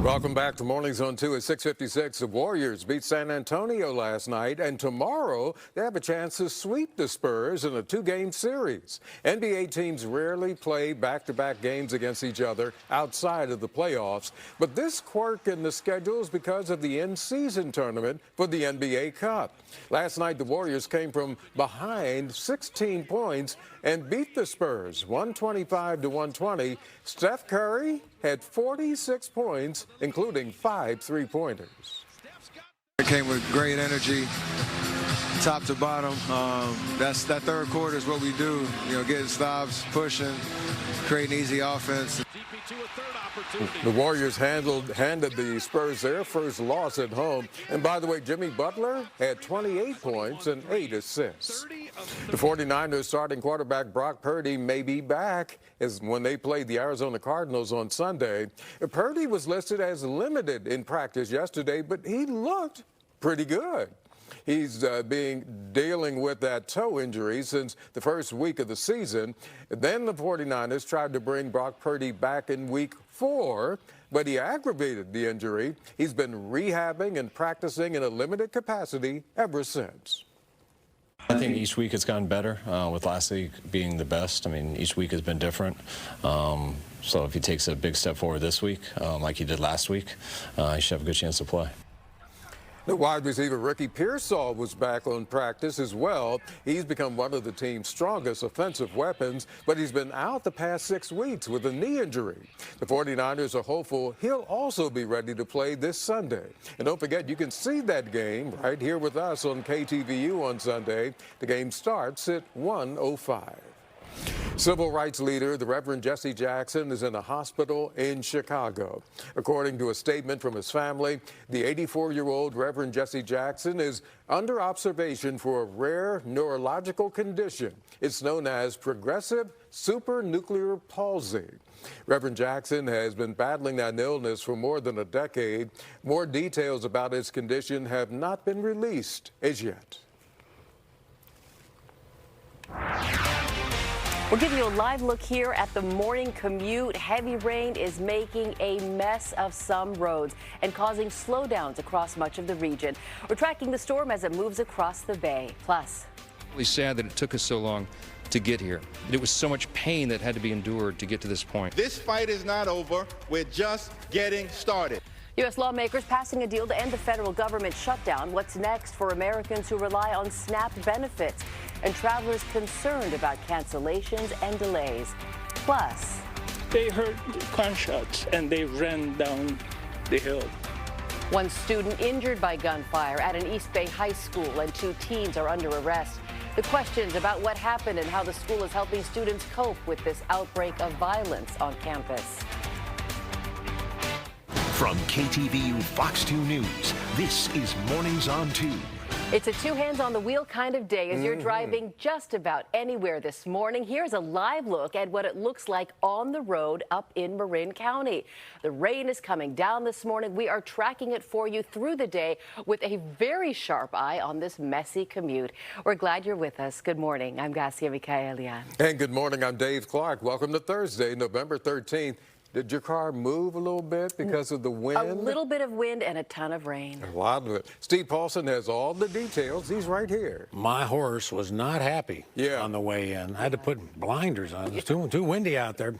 Welcome back to Mornings on 2 at 6:56. The Warriors beat San Antonio last night, and tomorrow they have a chance to sweep the Spurs in a two-game series. NBA teams rarely play back-to-back games against each other outside of the playoffs, but this quirk in the schedule is because of the in-season tournament for the NBA Cup. Last night, the Warriors came from behind 16 points and beat the Spurs 125-120. Steph Curry had 46 points, including 5 three-pointers. It came with great energy, top to bottom. That third quarter is what we do. You know, getting stops, pushing, creating easy offense. The Warriors handed the Spurs their first loss at home. And by the way, Jimmy Butler had 28 points and 8 assists. The 49ers starting quarterback Brock Purdy may be back as when they played the Arizona Cardinals on Sunday. Purdy was listed as limited in practice yesterday, but he looked pretty good. He's dealing with that toe injury since the first week of the season. Then the 49ers tried to bring Brock Purdy back in week 4, but he aggravated the injury. He's been rehabbing and practicing in a limited capacity ever since. I think each week it's gotten better, with last week being the best. I mean, each week has been different. So if he takes a big step forward this week, like he did last week, he should have a good chance to play. The wide receiver Ricky Pearsall was back on practice as well. He's become one of the team's strongest offensive weapons, but he's been out the past 6 weeks with a knee injury. The 49ers are hopeful he'll also be ready to play this Sunday. And don't forget, you can see that game right here with us on KTVU on Sunday. The game starts at 1:05. Civil rights leader, the Reverend Jesse Jackson, is in a hospital in Chicago. According to a statement from his family, the 84-year-old Reverend Jesse Jackson is under observation for a rare neurological condition. It's known as progressive supranuclear palsy. Reverend Jackson has been battling that illness for more than a decade. More details about his condition have not been released as yet. We'll give you a live look here at the morning commute. Heavy rain is making a mess of some roads and causing slowdowns across much of the region. We're tracking the storm as it moves across the bay. Plus, really sad that it took us so long to get here. It was so much pain that had to be endured to get to this point. This fight is not over. We're just getting started. U.S. lawmakers passing a deal to end the federal government shutdown. What's next for Americans who rely on SNAP benefits and travelers concerned about cancellations and delays? Plus, they heard gunshots and they ran down the hill. One student injured by gunfire at an East Bay high school, and 2 teens are under arrest. The questions about what happened and how the school is helping students cope with this outbreak of violence on campus. From KTVU Fox 2 News, this is Mornings on 2. It's a 2 hands on the wheel kind of day as you're driving just about anywhere this morning. Here's a live look at what it looks like on the road up in Marin County. The rain is coming down this morning. We are tracking it for you through the day with a very sharp eye on this messy commute. We're glad you're with us. Good morning. I'm Garcia Micaelian. And good morning. I'm Dave Clark. Welcome to Thursday, November 13th. Did your car move a little bit because of the wind? A little bit of wind and a ton of rain. A lot of it. Steve Paulson has all the details. He's right here. My horse was not happy on the way in. I had to put blinders on. It's too windy out there.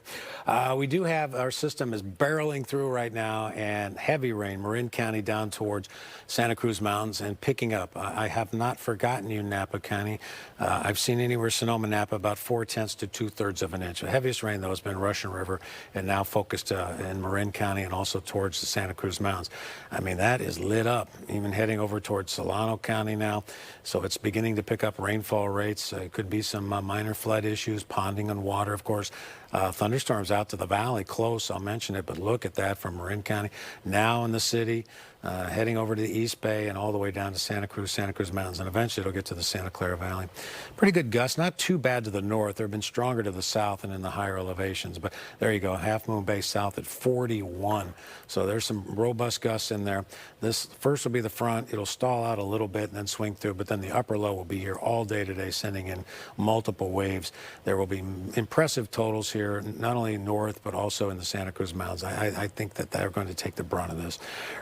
We do have, our system is barreling through right now, and heavy rain, Marin County down towards Santa Cruz Mountains and picking up. I have not forgotten you, Napa County. I've seen anywhere Sonoma, Napa, about 4/10 to 2/3 of an inch. The heaviest rain, though, has been Russian River and now focused in Marin County and also towards the Santa Cruz Mountains. I mean, that is lit up, even heading over towards Solano County now. So it's beginning to pick up rainfall rates. Could be some minor flood issues, ponding and water, of course. Thunderstorms out to the valley, close, I'll mention it, but look at that from Marin County. Now in the city, heading over to the East Bay and all the way down to Santa Cruz Mountains, and eventually it'll get to the Santa Clara Valley. Pretty good gusts, not too bad to the north. They've been stronger to the south and in the higher elevations, but there you go, Half Moon Bay south at 41. So there's some robust gusts in there. This first will be the front. It'll stall out a little bit and then swing through, but then the upper low will be here all day today, sending in multiple waves. There will be impressive totals here here, not only north, but also in the Santa Cruz Mountains. I think that they're going to take the brunt of this.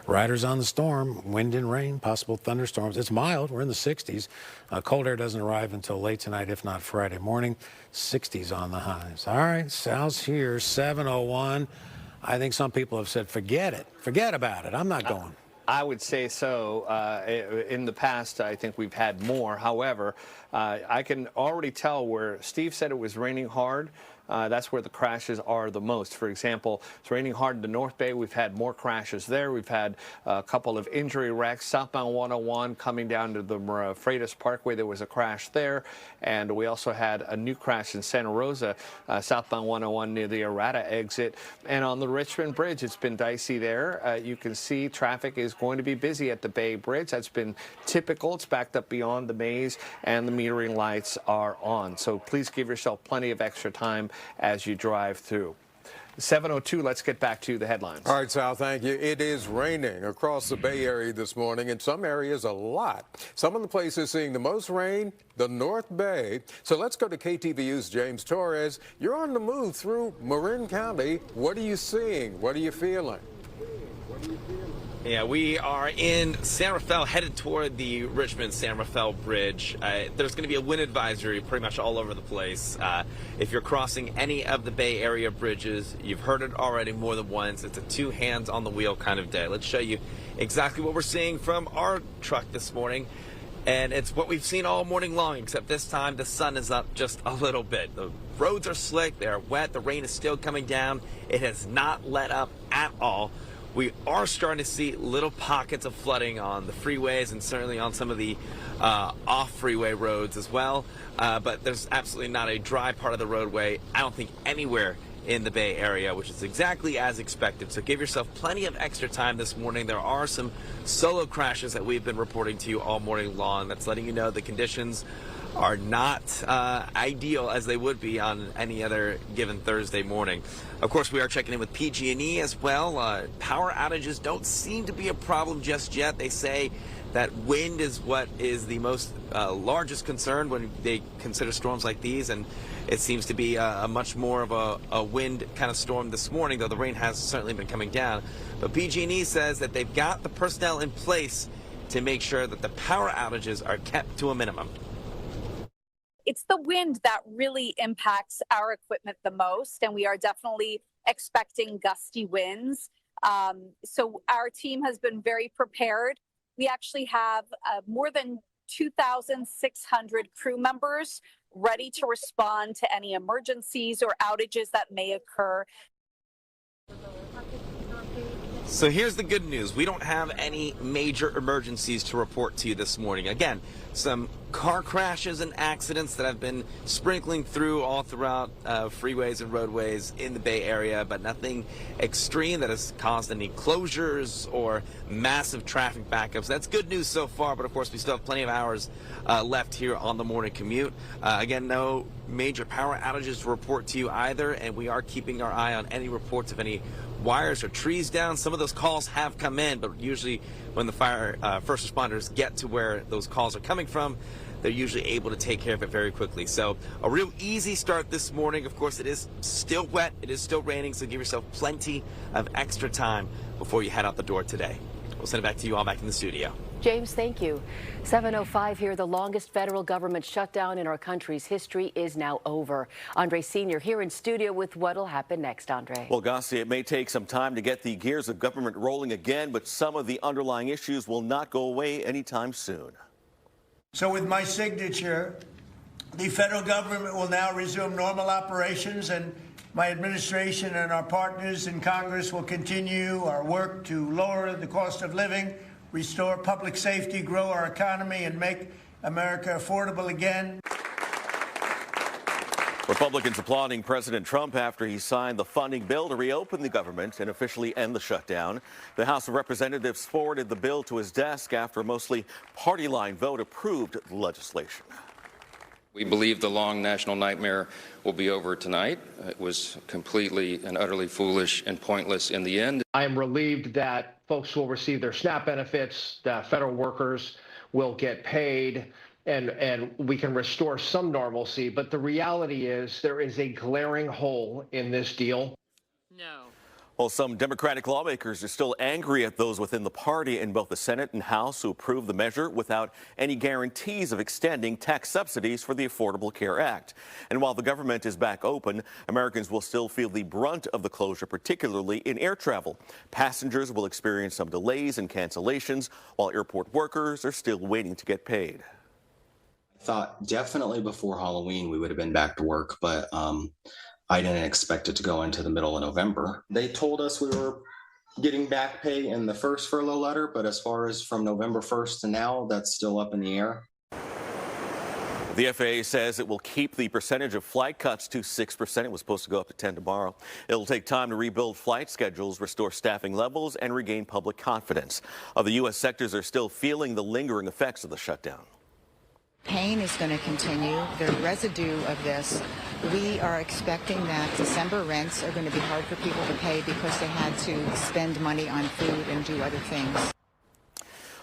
Riders on the storm, wind and rain, possible thunderstorms. It's mild. We're in the 60s. Cold air doesn't arrive until late tonight, if not Friday morning. 60s on the highs. All right, Sal's here, 7:01. I think some people have said, forget it. Forget about it. I'm not going. I would say so. In the past, I think we've had more. However, I can already tell where Steve said it was raining hard. That's where the crashes are the most. For example, it's raining hard in the North Bay. We've had more crashes there. We've had a couple of injury wrecks. Southbound 101 coming down to the Freitas Parkway, there was a crash there. And we also had a new crash in Santa Rosa, southbound 101 near the Errata exit. And on the Richmond Bridge, it's been dicey there. You can see traffic is going to be busy at the Bay Bridge. That's been typical. It's backed up beyond the maze, and the metering lights are on. So please give yourself plenty of extra time as you drive through. 7:02, let's get back to the headlines. All right, Sal, thank you. It is raining across the Bay Area this morning. In some areas, a lot. Some of the places seeing the most rain, the North Bay. So let's go to KTVU's James Torres. You're on the move through Marin County. What are you seeing? What are you feeling? Yeah, we are in San Rafael, headed toward the Richmond-San Rafael Bridge. There's going to be a wind advisory pretty much all over the place. If you're crossing any of the Bay Area bridges, you've heard it already more than once. It's a two hands on the wheel kind of day. Let's show you exactly what we're seeing from our truck this morning. And it's what we've seen all morning long, except this time the sun is up just a little bit. The roads are slick, they're wet, the rain is still coming down. It has not let up at all. We are starting to see little pockets of flooding on the freeways and certainly on some of the off-freeway roads as well. But there's absolutely not a dry part of the roadway, I don't think, anywhere in the Bay Area, which is exactly as expected. So give yourself plenty of extra time this morning. There are some solo crashes that we've been reporting to you all morning long. That's letting you know the conditions are not ideal as they would be on any other given Thursday morning. Of course, we are checking in with PG&E as well. Power outages don't seem to be a problem just yet. They say that wind is what is the most largest concern when they consider storms like these, and it seems to be a much more of a wind kind of storm this morning, though the rain has certainly been coming down. But PG&E says that they've got the personnel in place to make sure that the power outages are kept to a minimum. It's the wind that really impacts our equipment the most, and we are definitely expecting gusty winds. So our team has been very prepared. We actually have more than 2,600 crew members ready to respond to any emergencies or outages that may occur. So here's the good news. We don't have any major emergencies to report to you this morning. Again, some car crashes and accidents that have been sprinkling through all throughout freeways and roadways in the Bay Area, but nothing extreme that has caused any closures or massive traffic backups. That's good news so far, but of course we still have plenty of hours left here on the morning commute. Again, no major power outages to report to you either, and we are keeping our eye on any reports of any wires or trees down. Some of those calls have come in, but usually when the first responders get to where those calls are coming from, they're usually able to take care of it very quickly. So a real easy start this morning. Of course, it is still wet, it is still raining, so give yourself plenty of extra time before you head out the door today. We'll send it back to you all back in the studio. James, thank you. 7:05 here. The longest federal government shutdown in our country's history is now over. Andre Sr. here in studio with what'll happen next, Andre. Well, Gussie, it may take some time to get the gears of government rolling again, but some of the underlying issues will not go away anytime soon. So with my signature, the federal government will now resume normal operations, and my administration and our partners in Congress will continue our work to lower the cost of living, restore public safety, grow our economy, and make America affordable again. Republicans applauding President Trump after he signed the funding bill to reopen the government and officially end the shutdown. The House of Representatives forwarded the bill to his desk after a mostly party line vote approved the legislation. We believe the long national nightmare will be over tonight. It was completely and utterly foolish and pointless in the end. I am relieved that folks will receive their SNAP benefits, that federal workers will get paid, and we can restore some normalcy. But the reality is there is a glaring hole in this deal. No. Well, some Democratic lawmakers are still angry at those within the party in both the Senate and House who approved the measure without any guarantees of extending tax subsidies for the Affordable Care Act. And while the government is back open, Americans will still feel the brunt of the closure, particularly in air travel. Passengers will experience some delays and cancellations, while airport workers are still waiting to get paid. I thought definitely before Halloween we would have been back to work, but I didn't expect it to go into the middle of November. They told us we were getting back pay in the first furlough letter, but as far as from November 1st to now, that's still up in the air. The FAA says it will keep the percentage of flight cuts to 6%. It was supposed to go up to 10 tomorrow. It'll take time to rebuild flight schedules, restore staffing levels, and regain public confidence. Other U.S. sectors are still feeling the lingering effects of the shutdown. Pain is going to continue. The residue of this, we are expecting that December rents are going to be hard for people to pay because they had to spend money on food and do other things.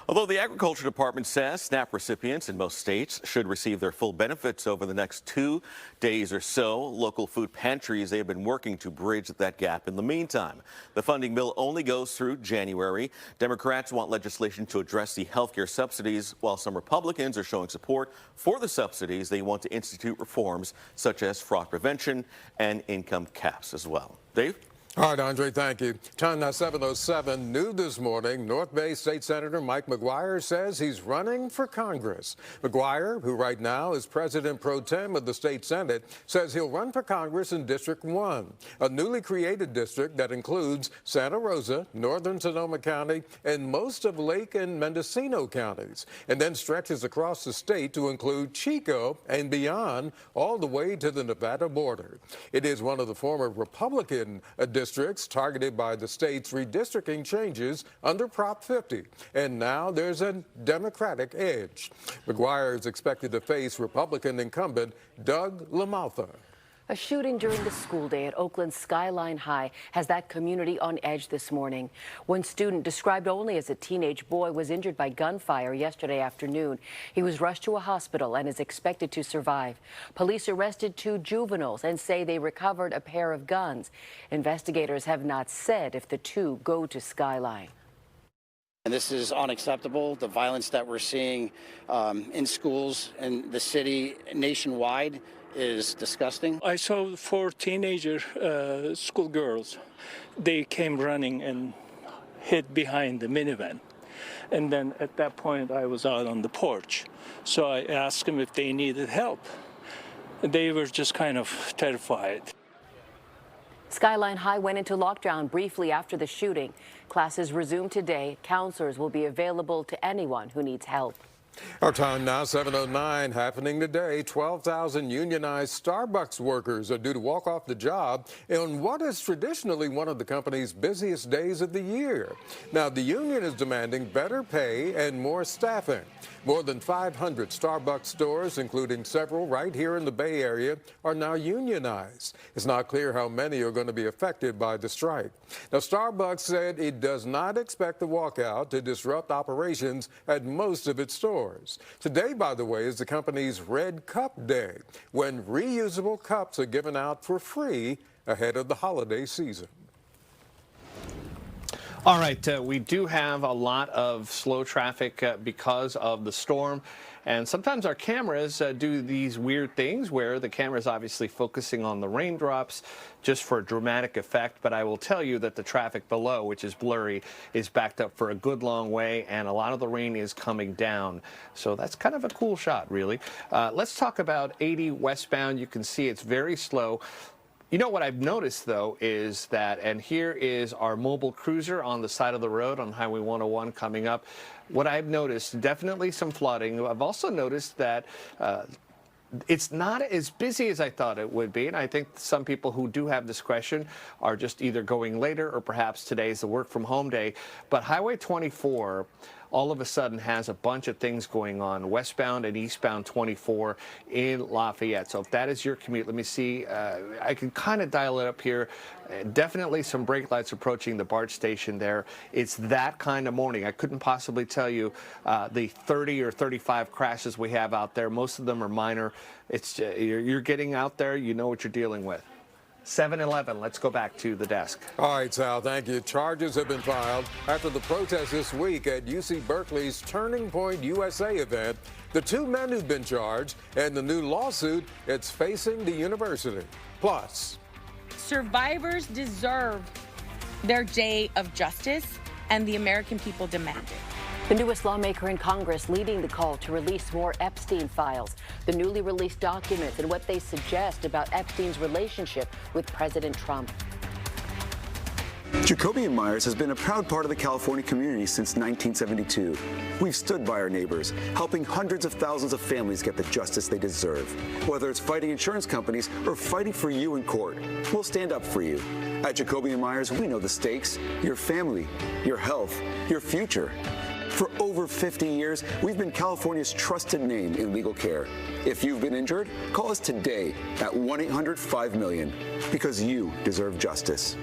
Although the Agriculture Department says SNAP recipients in most states should receive their full benefits over the next 2 days or so, local food pantries, they have been working to bridge that gap in the meantime. The funding bill only goes through January. Democrats want legislation to address the health care subsidies, while some Republicans are showing support for the subsidies. They want to institute reforms such as fraud prevention and income caps as well. Dave? All right, Andre, thank you. Time now 7:07. New this morning, North Bay State Senator Mike McGuire says he's running for Congress. McGuire, who right now is President Pro Tem of the State Senate, says he'll run for Congress in District 1, a newly created district that includes Santa Rosa, northern Sonoma County, and most of Lake and Mendocino counties, and then stretches across the state to include Chico and beyond, all the way to the Nevada border. It is one of the former Republican districts targeted by the state's redistricting changes under Prop 50. And now there's a Democratic edge. McGuire is expected to face Republican incumbent Doug LaMalfa. A shooting during the school day at Oakland Skyline High has that community on edge this morning. One student, described only as a teenage boy, was injured by gunfire yesterday afternoon. He was rushed to a hospital and is expected to survive. Police arrested 2 juveniles and say they recovered a pair of guns. Investigators have not said if the 2 go to Skyline. And this is unacceptable. The violence that we're seeing in schools and the city nationwide is disgusting. I saw 4 teenager schoolgirls. They came running and hid behind the minivan. And then at that point, I was out on the porch. So I asked them if they needed help. They were just kind of terrified. Skyline High went into lockdown briefly after the shooting. Classes resume today. Counselors will be available to anyone who needs help. Our time now, 7:09, happening today. 12,000 unionized Starbucks workers are due to walk off the job on what is traditionally one of the company's busiest days of the year. Now, the union is demanding better pay and more staffing. More than 500 Starbucks stores, including several right here in the Bay Area, are now unionized. It's not clear how many are going to be affected by the strike. Now, Starbucks said it does not expect the walkout to disrupt operations at most of its stores. Today, by the way, is the company's Red Cup Day, when reusable cups are given out for free ahead of the holiday season. All right, we do have a lot of slow traffic because of the storm. And sometimes our cameras do these weird things where the camera is obviously focusing on the raindrops just for a dramatic effect. But I will tell you that the traffic below, which is blurry, is backed up for a good long way, and a lot of the rain is coming down. So that's kind of a cool shot, really. Let's talk about 80 westbound. You can see it's very slow. You know what I've noticed, though, is that, and here is our mobile cruiser on the side of the road on Highway 101 coming up. What I've noticed, definitely some flooding. I've also noticed that it's not as busy as I thought it would be, and I think some people who do have discretion are just either going later or perhaps today is the work from home day. But Highway 24 all of a sudden has a bunch of things going on, westbound and eastbound 24 in Lafayette. So if that is your commute, let me see. I can kind of dial it up here. Definitely some brake lights approaching the BART station there. It's that kind of morning. I couldn't possibly tell you the 30 or 35 crashes we have out there. Most of them are minor. It's you're getting out there, you know what you're dealing with. 7-11, let's go back to the desk. All right, Sal, thank you. Charges have been filed after the protest this week at UC Berkeley's Turning Point USA event. The two men who've been charged and the new lawsuit it's facing the university. Plus, survivors deserve their day of justice, and the American people demand it. The newest lawmaker in Congress leading the call to release more Epstein files, the newly released documents, and what they suggest about Epstein's relationship with President Trump. Jacoby & Myers has been a proud part of the California community since 1972. We've stood by our neighbors, helping hundreds of thousands of families get the justice they deserve. Whether it's fighting insurance companies or fighting for you in court, we'll stand up for you. At Jacoby & Myers, we know the stakes, your family, your health, your future. For over 50 years, we've been California's trusted name in legal care. If you've been injured, call us today at 1-800-5-MILLION, because you deserve justice.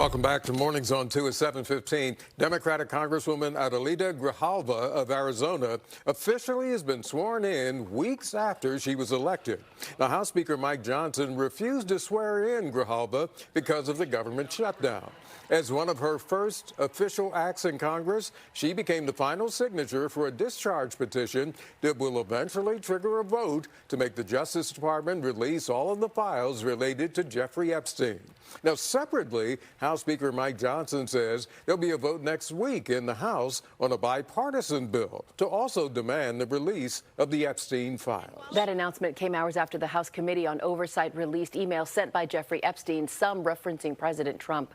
welcome back to Mornings on 2 at 7:15. Democratic Congresswoman Adelita Grijalva of Arizona officially has been sworn in weeks after she was elected. Now, House Speaker Mike Johnson refused to swear in Grijalva because of the government shutdown. As one of her first official acts in Congress, she became the final signature for a discharge petition that will eventually trigger a vote to make the Justice Department release all of the files related to Jeffrey Epstein. Now, separately, House Speaker Mike Johnson says there'll be a vote next week in the House on a bipartisan bill to also demand the release of the Epstein files. That announcement came hours after the House Committee on Oversight released emails sent by Jeffrey Epstein, some referencing President Trump.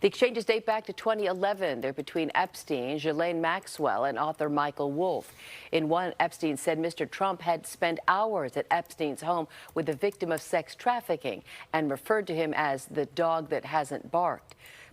The exchanges date back to 2011. They're between Epstein, Ghislaine Maxwell, and author Michael Wolff. In one, Epstein said Mr. Trump had spent hours at Epstein's home with a victim of sex trafficking and referred to him as the dog that hasn't barked.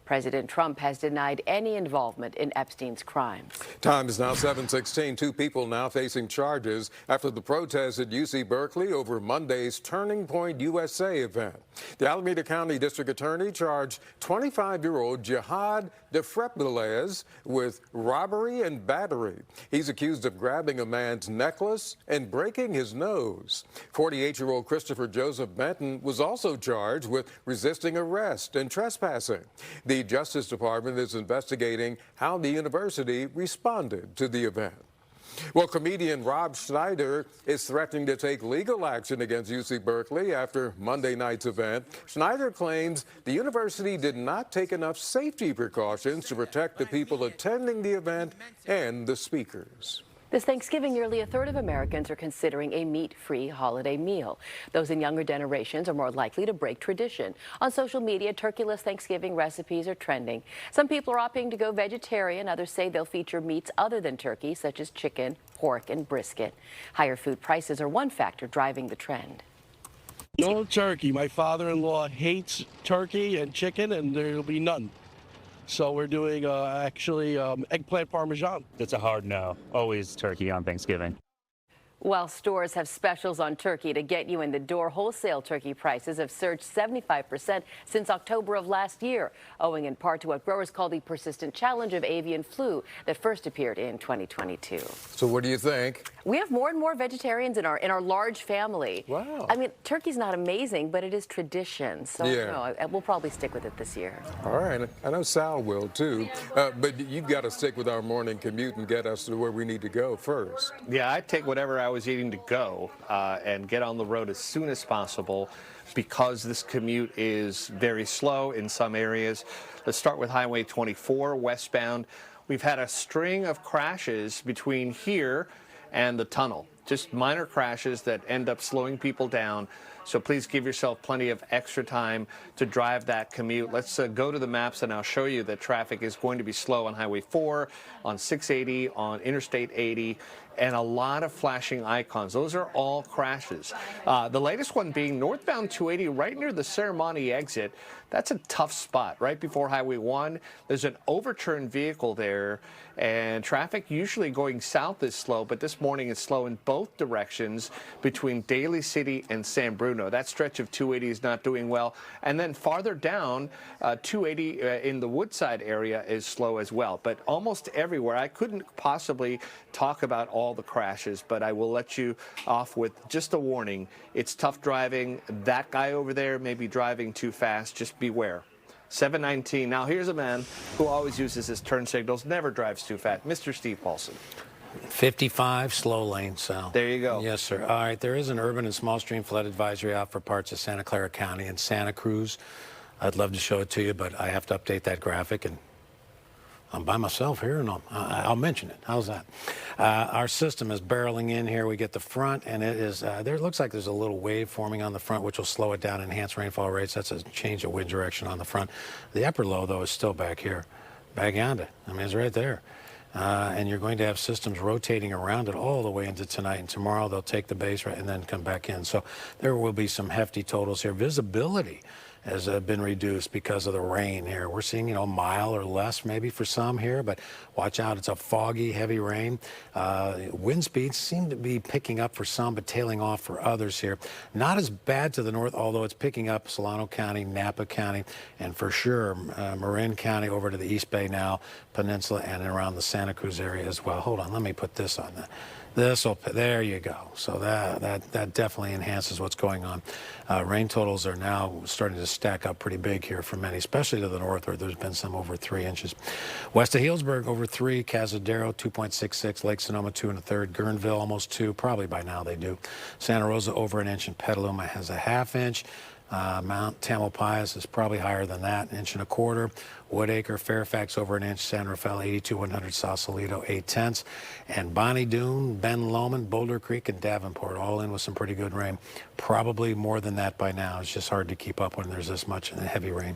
President Trump has denied any involvement in Epstein's crimes. Time is now 7:16. Two people now facing charges after the protest at UC Berkeley over Monday's Turning Point USA event. The Alameda County District Attorney charged 25-year-old Jihad Defrebilez with robbery and battery. He's accused of grabbing a man's necklace and breaking his nose. 48-year-old Christopher Joseph Benton was also charged with resisting arrest and trespassing. The Justice Department is investigating how the university responded to the event. Well, comedian Rob Schneider is threatening to take legal action against UC Berkeley after Monday night's event. Schneider claims the university did not take enough safety precautions to protect the people attending the event and the speakers. This Thanksgiving, nearly a third of Americans are considering a meat-free holiday meal. Those in younger generations are more likely to break tradition. On social media, turkeyless Thanksgiving recipes are trending. Some people are opting to go vegetarian. Others say they'll feature meats other than turkey, such as chicken, pork, and brisket. Higher food prices are one factor driving the trend. No turkey. My father-in-law hates turkey and chicken, and there'll be none. So we're doing eggplant parmesan. It's a hard no. Always turkey on Thanksgiving. While stores have specials on turkey to get you in the door, wholesale turkey prices have surged 75% since October of last year, owing in part to what growers call the persistent challenge of avian flu that first appeared in 2022. So what do you think? We have more and more vegetarians in our large family. Wow. I mean, turkey's not amazing, but it is tradition. So Yeah. no, we'll probably stick with it this year. All right. I know Sal will, too. But you've got to stick with our morning commute and get us to where we need to go first. Yeah, I'd take whatever I was eating to go and get on the road as soon as possible because this commute is very slow in some areas. Let's start with Highway 24 westbound. We've had a string of crashes between here and the tunnel. Just minor crashes that end up slowing people down. So please give yourself plenty of extra time to drive that commute. Let's go to the maps and I'll show you that traffic is going to be slow on Highway 4, on 680, on Interstate 80, and a lot of flashing icons. Those are all crashes. The latest one being northbound 280 right near the Ceremony exit. That's a tough spot right before Highway 1. There's an overturned vehicle there, and traffic usually going south is slow, but this morning it's slow in both directions between Daly City and San Bruno. That stretch of 280 is not doing well. And then farther down, 280 in the Woodside area is slow as well. But almost everywhere, I couldn't possibly talk about all the crashes, but I will let you off with just a warning. It's tough driving. That guy over there may be driving too fast. Just beware. 719. Now here's a man who always uses his turn signals, never drives too fast. Mr. Steve Paulson. 55, slow lane, Sal. There you go. Yes, sir. All right, there is an urban and small stream flood advisory out for parts of Santa Clara County and Santa Cruz. I'd love to show it to you, but I have to update that graphic, and I'm by myself here, and I'll mention it. How's that? Our system is barreling in here. We get the front, and it is there. Looks like there's a little wave forming on the front, which will slow it down, enhance rainfall rates. That's a change of wind direction on the front. The upper low, though, is still back here, back yonder. I mean, it's right there. And you're going to have systems rotating around it all the way into tonight, and tomorrow they'll take the base right and then come back in. So there will be some hefty totals here. Visibility has been reduced because of the rain here. We're seeing, a mile or less maybe for some here, but watch out. It's a foggy, heavy rain. Wind speeds seem to be picking up for some, but tailing off for others here. Not as bad to the north, although it's picking up Solano County, Napa County, and for sure Marin County over to the East Bay now, Peninsula, and around the Santa Cruz area as well. Hold on, let me put this on that. There you go. So that definitely enhances what's going on. Rain totals are now starting to stack up pretty big here for many, especially to the north where there's been some over 3 inches. West of Healdsburg over 3, Cazadero 2.66, Lake Sonoma 2 1/3, Guerneville almost 2, probably by now they do. Santa Rosa over 1 inch, and Petaluma has a 1/2 inch. Mount Tamalpais is probably higher than that, 1.25 inches. Woodacre, Fairfax over an inch, San Rafael 82-100, Sausalito 0.8, and Bonnie Doon, Ben Lomond, Boulder Creek, and Davenport all in with some pretty good rain. Probably more than that by now. It's just hard to keep up when there's this much heavy rain.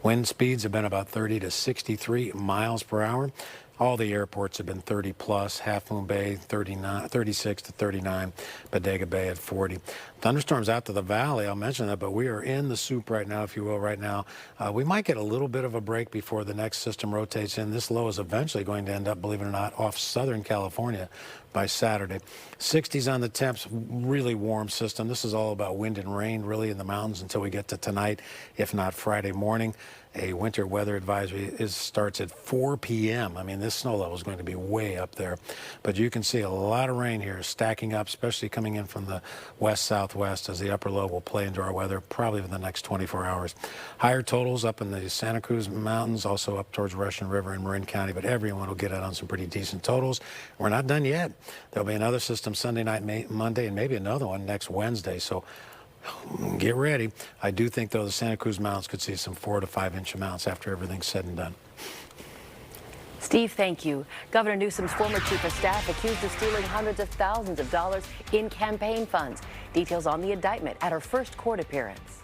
Wind speeds have been about 30 to 63 miles per hour. All the airports have been 30 plus. Half Moon Bay 39, 36 to 39. Bodega Bay at 40. Thunderstorms out to the valley. I'll mention that, but we are in the soup right now, if you will, right now. We might get a little bit of a break before the next system rotates in. This low is eventually going to end up, believe it or not, off Southern California by Saturday. 60s on the temps, really warm system. This is all about wind and rain, really, in the mountains until we get to tonight, if not Friday morning. A winter weather advisory starts at 4 p.m. I mean, this snow level is going to be way up there. But you can see a lot of rain here stacking up, especially coming in from the west-southwest as the upper low will play into our weather probably in the next 24 hours. Higher totals up in the Santa Cruz Mountains, also up towards Russian River and Marin County, but everyone will get out on some pretty decent totals. We're not done yet. There'll be another system Sunday night, Monday, and maybe another one next Wednesday. So get ready. I do think, though, the Santa Cruz Mountains could see some 4 to 5 inch amounts after everything's said and done. Steve, thank you. Governor Newsom's former chief of staff accused of stealing hundreds of thousands of dollars in campaign funds. Details on the indictment at her first court appearance.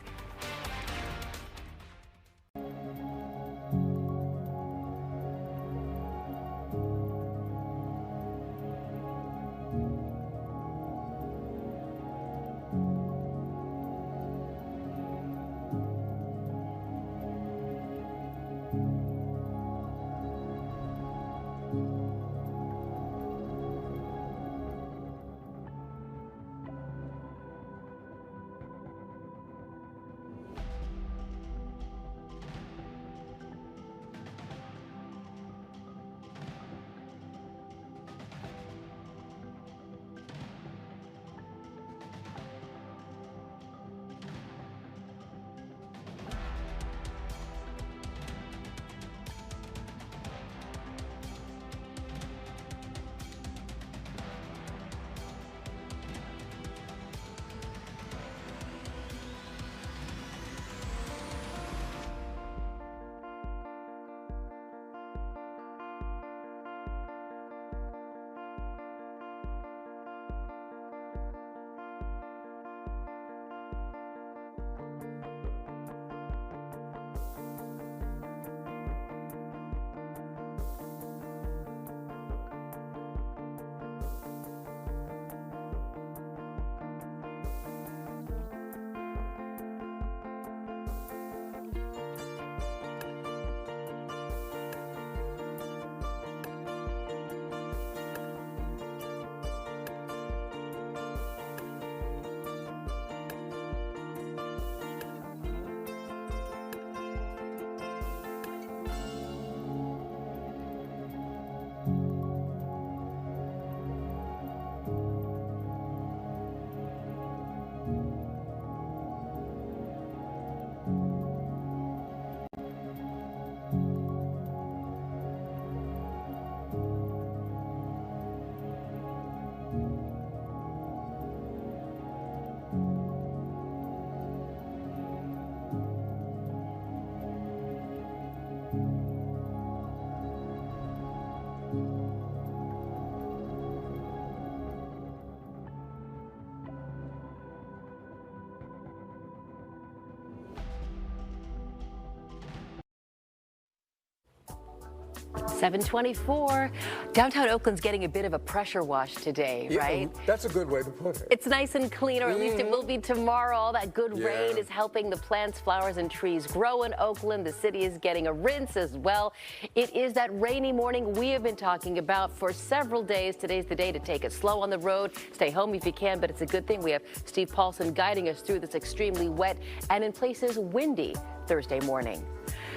$724. Downtown Oakland's getting a bit of a pressure wash today, right? That's a good way to put it. It's nice and clean, or at least it will be tomorrow. All that good rain is helping the plants, flowers, and trees grow in Oakland. The city is getting a rinse as well. It is that rainy morning we have been talking about for several days. Today's the day to take it slow on the road. Stay home if you can, but it's a good thing we have Steve Paulson guiding us through this extremely wet and in places windy Thursday morning.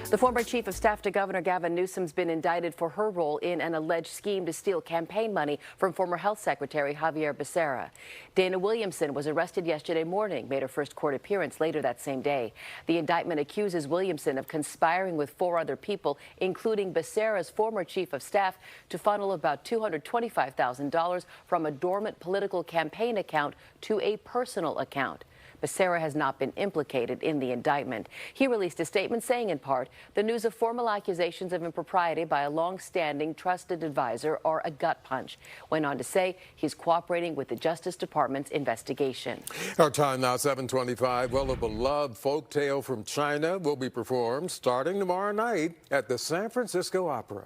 The former chief of staff to Governor Gavin Newsom's been indicted for her role in an alleged scheme to steal campaign money from former Health Secretary Javier Becerra. Dana Williamson was arrested yesterday morning, made her first court appearance later that same day. The indictment accuses Williamson of conspiring with 4 other people, including Becerra's former chief of staff, to funnel about $225,000 from a dormant political campaign account to a personal account. Becerra has not been implicated in the indictment. He released a statement saying, in part, the news of formal accusations of impropriety by a long-standing trusted advisor are a gut punch. Went on to say he's cooperating with the Justice Department's investigation. Our time now, 7:25. Well, a beloved folk tale from China will be performed starting tomorrow night at the San Francisco Opera.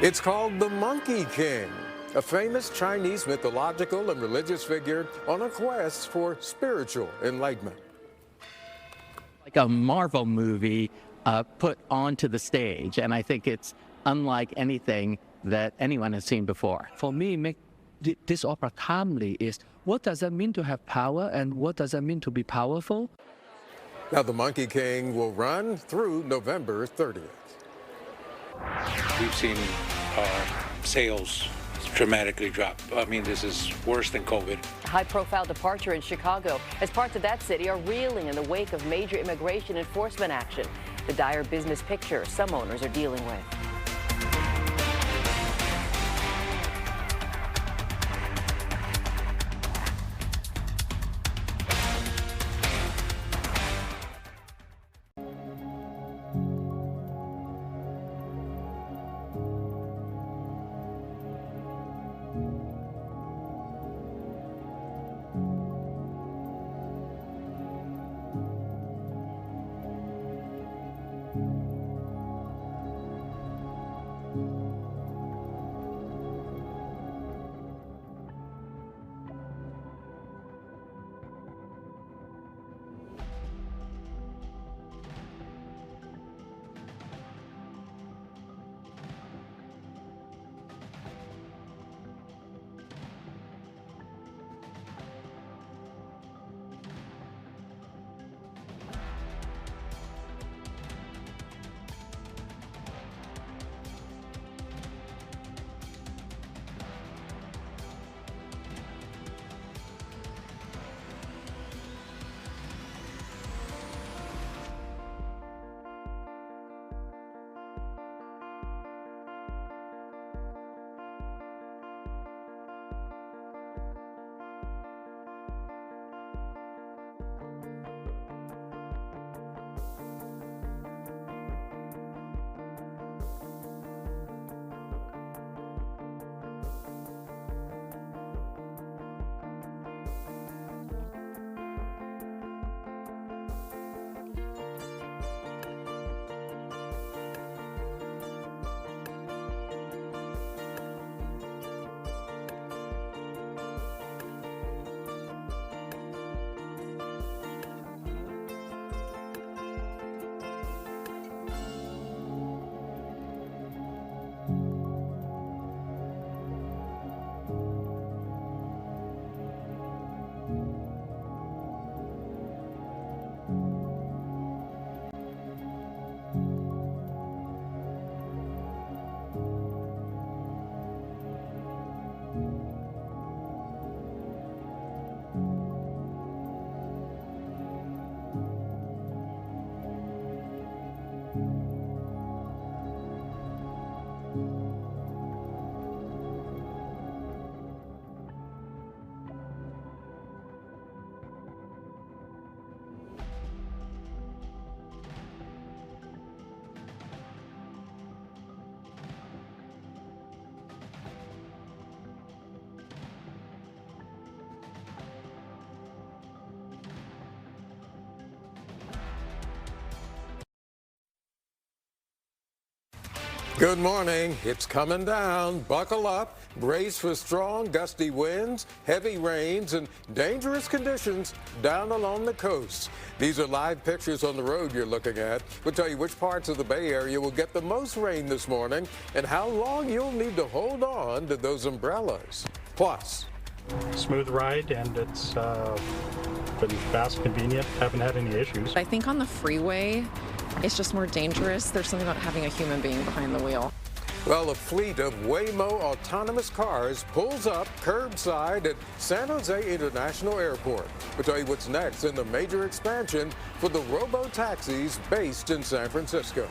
It's called The Monkey King, a famous Chinese mythological and religious figure on a quest for spiritual enlightenment. Like a Marvel movie put onto the stage, and I think it's unlike anything that anyone has seen before. For me, make this opera calmly is, what does it mean to have power and what does it mean to be powerful? Now, The Monkey King will run through November 30th. We've seen sales dramatically drop. I mean, this is worse than COVID. A high-profile departure in Chicago, as parts of that city are reeling in the wake of major immigration enforcement action. The dire business picture some owners are dealing with. Good morning. It's coming down. Buckle up. Brace for strong, gusty winds, heavy rains, and dangerous conditions down along the coast. These are live pictures on the road you're looking at. We'll tell you which parts of the Bay Area will get the most rain this morning and how long you'll need to hold on to those umbrellas. Plus, smooth ride, and it's been fast, convenient. Haven't had any issues. I think on the freeway, it's just more dangerous. There's something about having a human being behind the wheel. well, a fleet of Waymo autonomous cars pulls up curbside at San Jose International Airport. We'll tell you what's next in the major expansion for the robo-taxis based in San Francisco.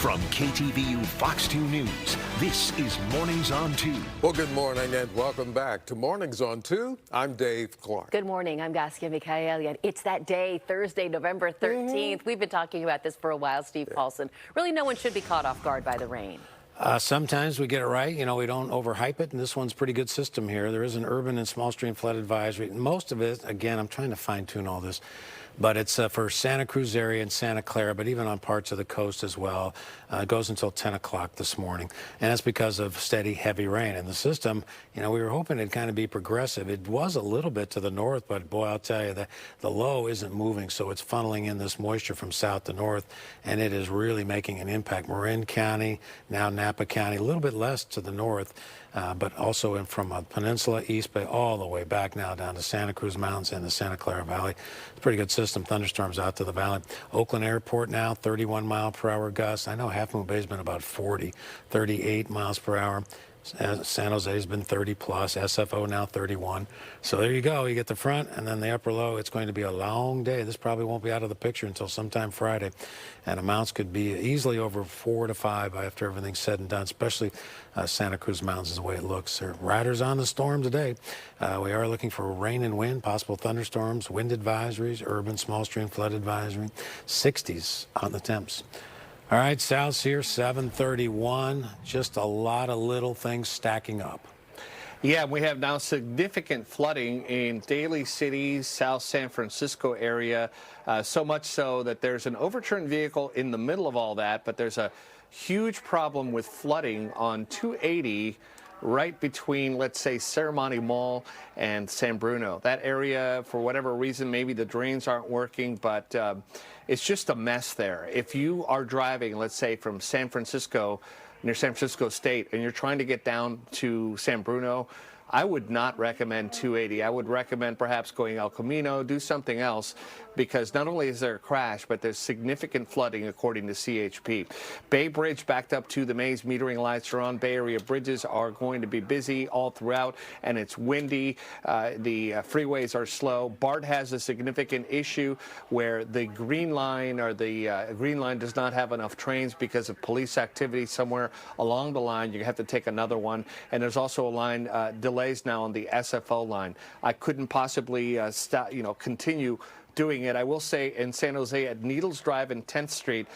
From KTVU Fox 2 News, this is Mornings on 2. Well, good morning and welcome back to Mornings on 2. I'm Dave Clark. Good morning. I'm Gaskia Mikhaelian. It's that day, Thursday, November 13th. We've been talking about this for a while, Steve Paulson. Really, no one should be caught off guard by the rain. Sometimes we get it right. You know, we don't overhype it, and this one's a pretty good system here. There is an urban and small stream flood advisory. Most of it, again, I'm trying to fine-tune all this, but it's for Santa Cruz area and Santa Clara, but even on parts of the coast as well. It goes until 10 o'clock this morning, and that's because of steady, heavy rain. And the system, you know, we were hoping it'd kind of be progressive. It was a little bit to the north, but boy, I'll tell you, the low isn't moving, so it's funneling in this moisture from south to north, and it is really making an impact. Marin County, now Napa County, a little bit less to the north, but also from a peninsula, East Bay, all the way back now down to Santa Cruz Mountains and the Santa Clara Valley. It's a pretty good system. Thunderstorms out to the valley. Oakland Airport now, 31 mile per hour gusts. I know Half Moon Bay's been about 40, 38 miles per hour. San Jose's been 30 plus, SFO now 31. So there you go. You get the front and then the upper low. It's going to be a long day. This probably won't be out of the picture until sometime Friday. And amounts could be easily over 4 to 5 after everything's said and done, especially Santa Cruz Mountains is the way it looks. There are riders on the storm today. We are looking for rain and wind, possible thunderstorms, wind advisories, urban small stream flood advisory, 60s on the temps. All right, Sal's here, 7:31. Just a lot of little things stacking up. Yeah, we have now significant flooding in Daly City, South San Francisco area, so much so that there's an overturned vehicle in the middle of all that, but there's a huge problem with flooding on 280 right between, let's say, Serramonte Mall and San Bruno. That area, for whatever reason, maybe the drains aren't working, but it's just a mess there. If you are driving, let's say, from San Francisco, near San Francisco State, and you're trying to get down to San Bruno, I would not recommend 280. I would recommend perhaps going El Camino, do something else, because not only is there a crash, but there's significant flooding according to CHP. Bay Bridge backed up to the Maze. Metering lights are on. Bay Area bridges are going to be busy all throughout, and it's windy. The freeways are slow. BART has a significant issue where the Green Line or the Green Line does not have enough trains because of police activity somewhere along the line. You have to take another one, and there's also a line delays now on the SFO line. I couldn't possibly continue doing it. I will say in San Jose at Needles Drive and 10th Street,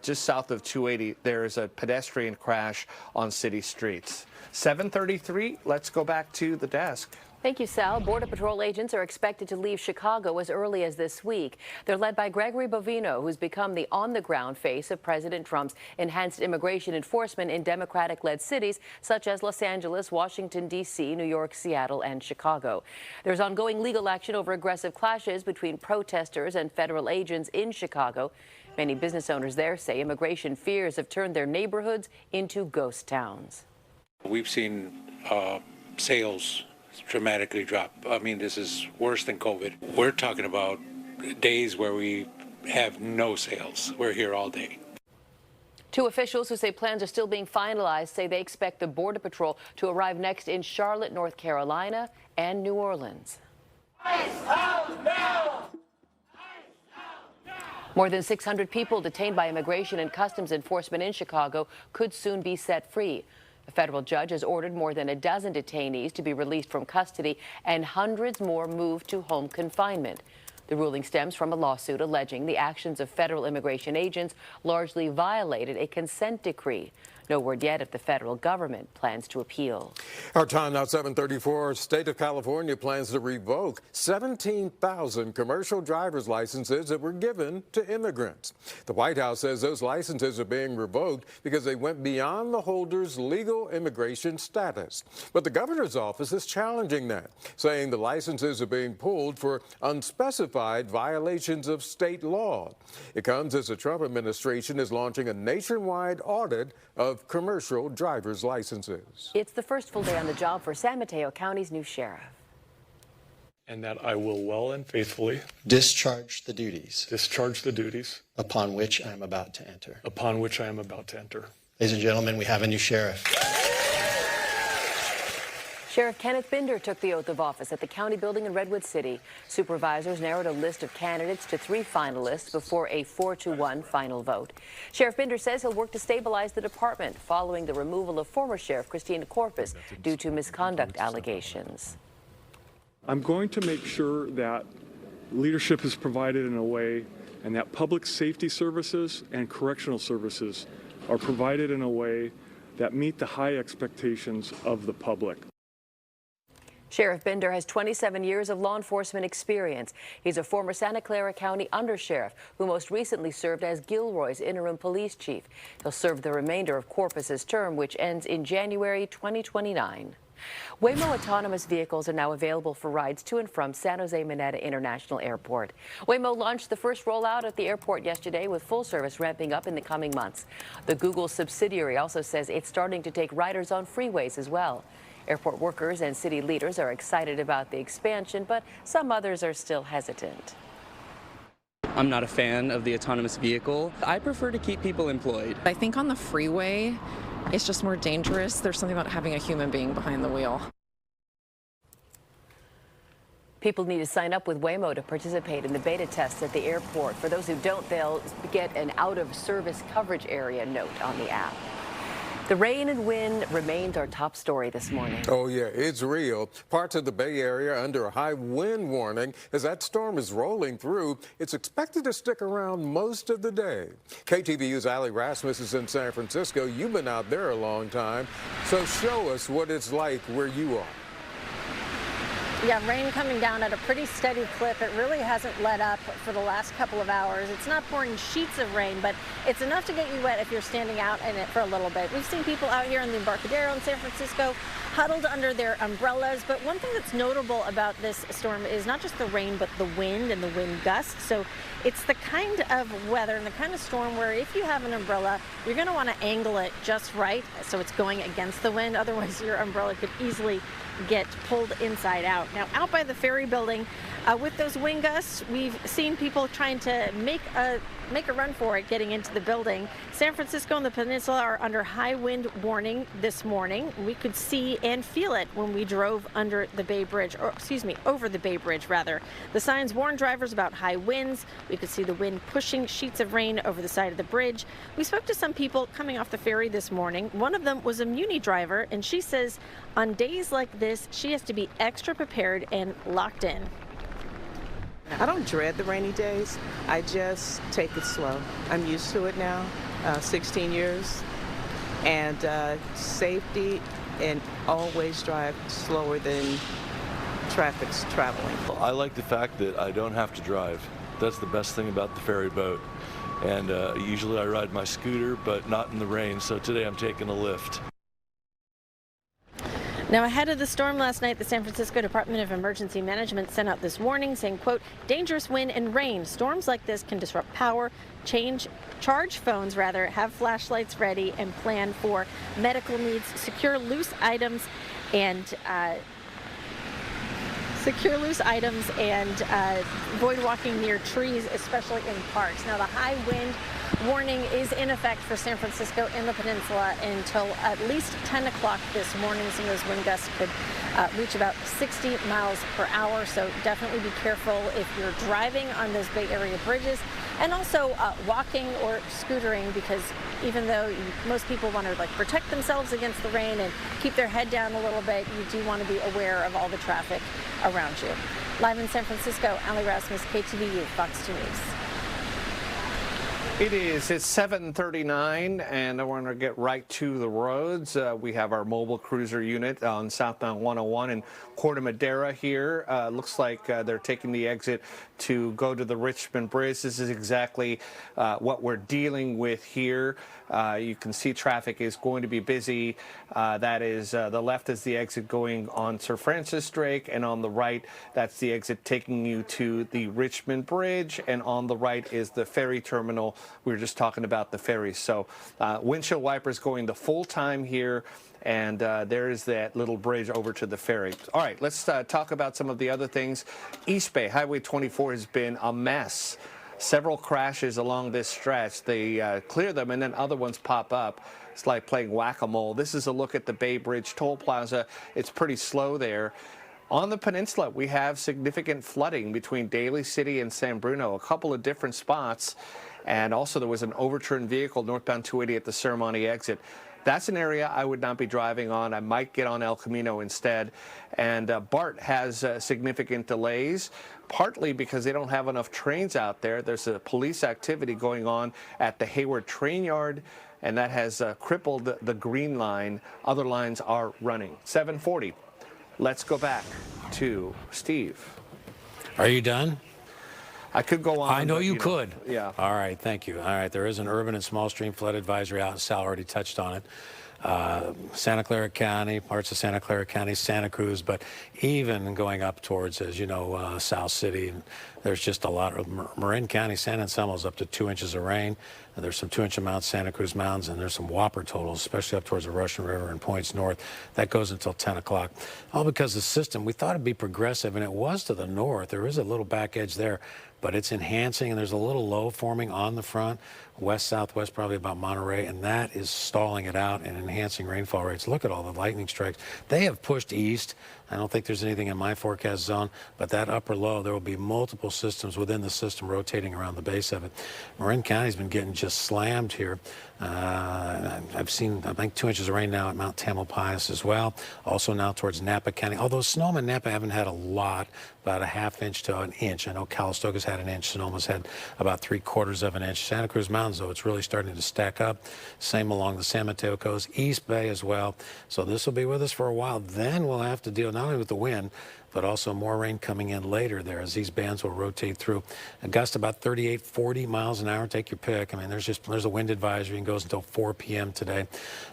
just south of 280, there is a pedestrian crash on city streets. 7:33, let's go back to the desk. Thank you, Sal. Border Patrol agents are expected to leave Chicago as early as this week. They're led by Gregory Bovino, who's become the on-the-ground face of President Trump's enhanced immigration enforcement in Democratic-led cities such as Los Angeles, Washington, D.C., New York, Seattle, and Chicago. There's ongoing legal action over aggressive clashes between protesters and federal agents in Chicago. Many business owners there say immigration fears have turned their neighborhoods into ghost towns. We've seen sales dramatically drop. I mean, this is worse than COVID. We're talking about days where we have no sales. We're here all day. Two officials who say plans are still being finalized say they expect the Border Patrol to arrive next in Charlotte, North Carolina, and New Orleans. More than 600 people detained by Immigration and Customs Enforcement in Chicago could soon be set free. A federal judge has ordered more than a dozen detainees to be released from custody and hundreds more moved to home confinement. The ruling stems from a lawsuit alleging the actions of federal immigration agents largely violated a consent decree. No word yet if the federal government plans to appeal. Our time now 7:34. State of California plans to revoke 17,000 commercial driver's licenses that were given to immigrants. The White House says those licenses are being revoked because they went beyond the holder's legal immigration status. But the governor's office is challenging that, saying the licenses are being pulled for unspecified violations of state law. It comes as the Trump administration is launching a nationwide audit of commercial driver's licenses. It's the first full day on the job for San Mateo County's new sheriff. And that I will well and faithfully discharge the duties upon which I am about to enter. Ladies and gentlemen, we have a new sheriff. Sheriff Kenneth Binder took the oath of office at the county building in Redwood City. Supervisors narrowed a list of candidates to 3 finalists before a 4-1 final vote. Sheriff Binder says he'll work to stabilize the department following the removal of former Sheriff Christina Corpus due to misconduct allegations. I'm going to make sure that leadership is provided in a way and that public safety services and correctional services are provided in a way that meet the high expectations of the public. Sheriff Binder has 27 years of law enforcement experience. He's a former Santa Clara County undersheriff who most recently served as Gilroy's interim police chief. He'll serve the remainder of Corpus's term, which ends in January 2029. Waymo autonomous vehicles are now available for rides to and from San Jose Mineta International Airport. Waymo launched the first rollout at the airport yesterday, with full service ramping up in the coming months. The Google subsidiary also says it's starting to take riders on freeways as well. Airport workers and city leaders are excited about the expansion, but some others are still hesitant. I'm not a fan of the autonomous vehicle. I prefer to keep people employed. I think on the freeway, it's just more dangerous. There's something about having a human being behind the wheel. People need to sign up with Waymo to participate in the beta tests at the airport. For those who don't, they'll get an out-of-service coverage area note on the app. The rain and wind remains our top story this morning. Oh, yeah, it's real. Parts of the Bay Area under a high wind warning as that storm is rolling through. It's expected to stick around most of the day. KTVU's Ali Rasmus is in San Francisco. You've been out there a long time, so show us what it's like where you are. Yeah, rain coming down at a pretty steady clip. It really hasn't let up for the last couple of hours. It's not pouring sheets of rain, but it's enough to get you wet if you're standing out in it for a little bit. We've seen people out here in the Embarcadero in San Francisco huddled under their umbrellas. But one thing that's notable about this storm is not just the rain, but the wind and the wind gusts. So it's the kind of weather and the kind of storm where if you have an umbrella, you're going to want to angle it just right so it's going against the wind. Otherwise, your umbrella could easily get pulled inside out. Now, out by the ferry building, with those wind gusts, we've seen people trying to make a run for it getting into the building. San Francisco and the peninsula are under high wind warning this morning. We could see and feel it when we drove under the Bay Bridge, or excuse me, over the Bay Bridge rather. The signs warn drivers about high winds. We could see the wind pushing sheets of rain over the side of the bridge. We spoke to some people coming off the ferry this morning. One of them was a Muni driver, and she says on days like this, she has to be extra prepared and locked in. I don't dread the rainy days. I just take it slow. I'm used to it now, 16 years. And safety, and always drive slower than traffic's traveling. I like the fact that I don't have to drive. That's the best thing about the ferry boat. And usually I ride my scooter, but not in the rain. So today I'm taking a lift. Now, ahead of the storm last night, the San Francisco Department of Emergency Management sent out this warning saying, quote, dangerous wind and rain. Storms like this can disrupt power, charge phones rather, have flashlights ready, and plan for medical needs, secure loose items and avoid walking near trees, especially in parks. Now, the high wind warning is in effect for San Francisco and the peninsula until at least 10 o'clock this morning. Some of those wind gusts could reach about 60 miles per hour, so definitely be careful if you're driving on those Bay Area bridges, and also walking or scootering, because even though most people want to protect themselves against the rain and keep their head down a little bit, you do want to be aware of all the traffic around you. Live in San Francisco, Ali Rasmus, KTVU, Fox 2 News. It's 7:39, and I want to get right to the roads. We have our mobile cruiser unit on southbound 101 in Corte Madera here. Looks like they're taking the exit to go to the Richmond Bridge. This is exactly what we're dealing with here. You can see traffic is going to be busy. That is the left is the exit going on Sir Francis Drake, and on the right, that's the exit taking you to the Richmond Bridge, and on the right is the ferry terminal. We were just talking about the ferries. So windshield wipers going the full time here. And there is that little bridge over to the ferry. All right, let's talk about some of the other things. East Bay, Highway 24 has been a mess several crashes along this stretch. They clear them, and then other ones pop up. It's like playing whack-a-mole. This is a look at the Bay Bridge Toll Plaza. It's pretty slow there. On the peninsula, we have significant flooding between Daly City and San Bruno, a couple of different spots. And also there was an overturned vehicle northbound 280 at the Sermoni exit. That's an area I would not be driving on. I might get on El Camino instead. And BART has significant delays, partly because they don't have enough trains out there. There's a police activity going on at the Hayward train yard, and that has crippled the Green Line. Other lines are running. 7:40. Let's go back to Steve. Are you done? I could go on. I know you could. Yeah. All right, thank you. All right, there is an urban and small stream flood advisory out. Sal already touched on it. Santa Clara County, parts of Santa Clara County, Santa Cruz, but even going up towards, as you know, South City, and there's just a lot of Marin County, San Anselmo's up to 2 inches of rain. And there's some 2-inch amounts, Santa Cruz Mountains, and there's some whopper totals, especially up towards the Russian River and points north. That goes until 10 o'clock. All because the system, we thought it'd be progressive, and it was to the north. There is a little back edge there, but it's enhancing, and there's a little low forming on the front, west-southwest, probably about Monterey, and that is stalling it out and enhancing rainfall rates. Look at all the lightning strikes. They have pushed east. I don't think there's anything in my forecast zone, but that upper low, there will be multiple systems within the system rotating around the base of it. Marin County's been getting just slammed here. I've seen, I think, 2 inches of rain now at Mount Tamalpais as well. Also now towards Napa County. Although Sonoma and Napa haven't had a lot, about a half inch to an inch. I know Calistoga's had an inch. Sonoma's had about 3/4 of an inch. Santa Cruz Mountains, though, it's really starting to stack up. Same along the San Mateo coast, East Bay as well. So this will be with us for a while. Then we'll have to deal not only with the wind, but also more rain coming in later there as these bands will rotate through. A gust about 38, 40 miles an hour. Take your pick. I mean, there's a wind advisory and goes until 4 p.m. today.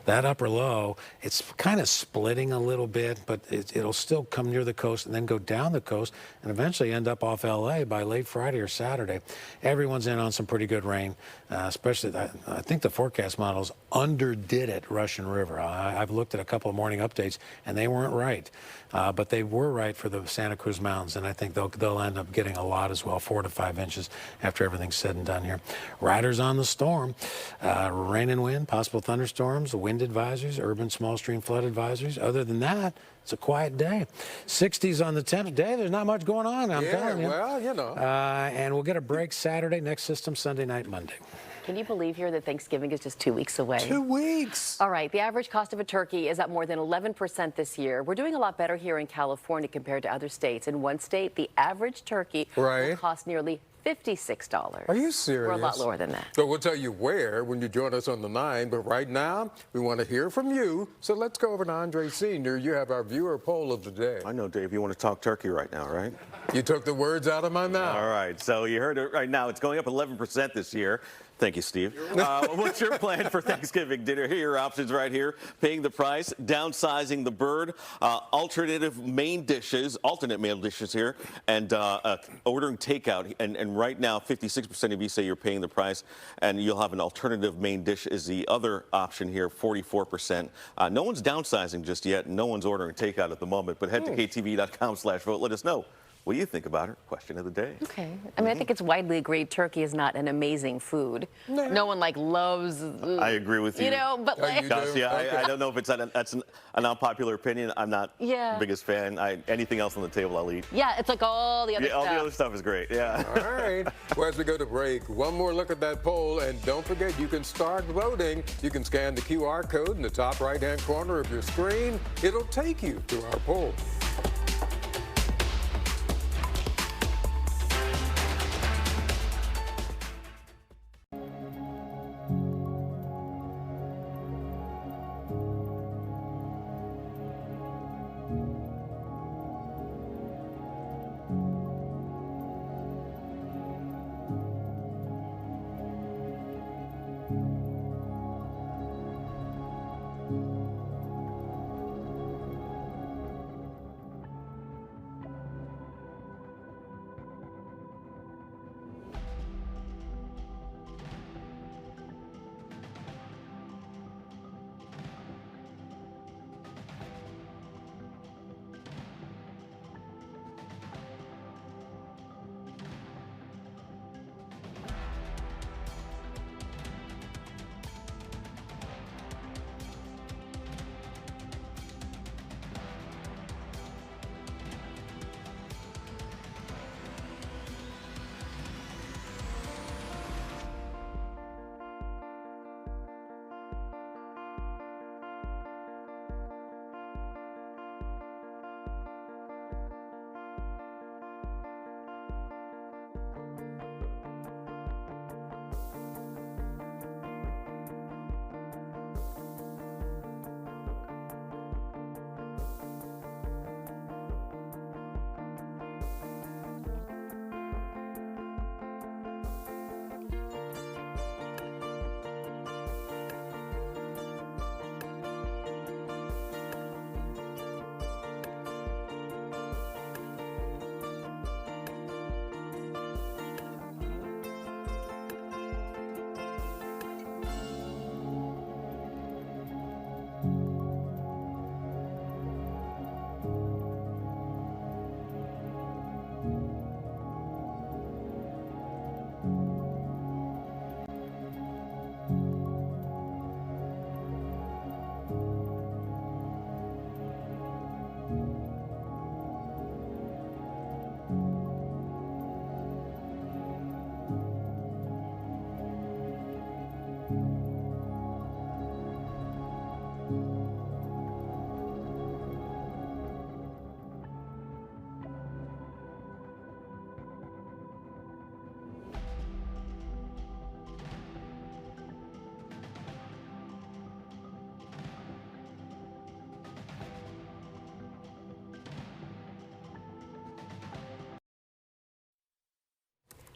That upper low, it's kind of splitting a little bit, but it'll still come near the coast and then go down the coast and eventually end up off L.A. by late Friday or Saturday. Everyone's in on some pretty good rain, especially I think the forecast models underdid it, Russian River. I've looked at a couple of morning updates, and they weren't right. But they were right for the Santa Cruz Mountains, and I think they'll end up getting a lot as well, 4 to 5 inches after everything's said and done here. Riders on the storm, rain and wind, possible thunderstorms, wind advisories, urban small stream flood advisories. Other than that, it's a quiet day. 60s on the 10th day. There's not much going on, I'm telling you. Well, you know. And we'll get a break Saturday, next system Sunday night, Monday. Can you believe here that Thanksgiving is just 2 weeks away? 2 weeks. All right. The average cost of a turkey is up more than 11% this year. We're doing a lot better here in California compared to other states. In one state, the average turkey will cost nearly $56. Are you serious? We're a lot lower than that. So we'll tell you where when you join us on the 9, but right now we want to hear from you. So let's go over to Andre Sr. You have our viewer poll of the day. I know, Dave, you want to talk turkey right now, right? You took the words out of my mouth. All right, so you heard it right now. It's going up 11% this year. Thank you, Steve. What's your plan for Thanksgiving dinner? Here are your options right here. Paying the price, downsizing the bird, alternate main dishes here, and ordering takeout. And right now, 56% of you say you're paying the price, and you'll have an alternative main dish is the other option here, 44%. No one's downsizing just yet. No one's ordering takeout at the moment, but head to ktv.com/vote. Let us know. What do you think about it? Question of the day. Okay. I mean, I think it's widely agreed turkey is not an amazing food. No one loves. I agree with you. You know, but like. I don't know if that's an unpopular opinion. I'm not the biggest fan. Anything else on the table, I'll eat. Yeah, it's like all the other stuff. All the other stuff is great. Yeah. All right. Well, as we go to break, one more look at that poll, and don't forget you can start voting. You can scan the QR code in the top right-hand corner of your screen. It'll take you to our poll.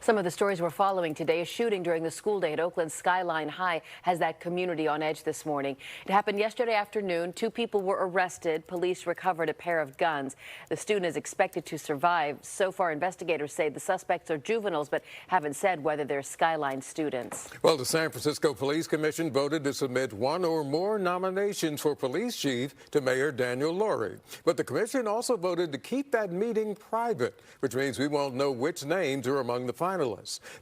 Some of the stories we're following today. A shooting during the school day at Oakland Skyline High has that community on edge this morning. It happened yesterday afternoon. 2 people were arrested. Police recovered a pair of guns. The student is expected to survive. So far, investigators say the suspects are juveniles, but haven't said whether they're Skyline students. Well, the San Francisco Police Commission voted to submit 1 or more nominations for police chief to Mayor Daniel Lurie. But the commission also voted to keep that meeting private, which means we won't know which names are among the finalists.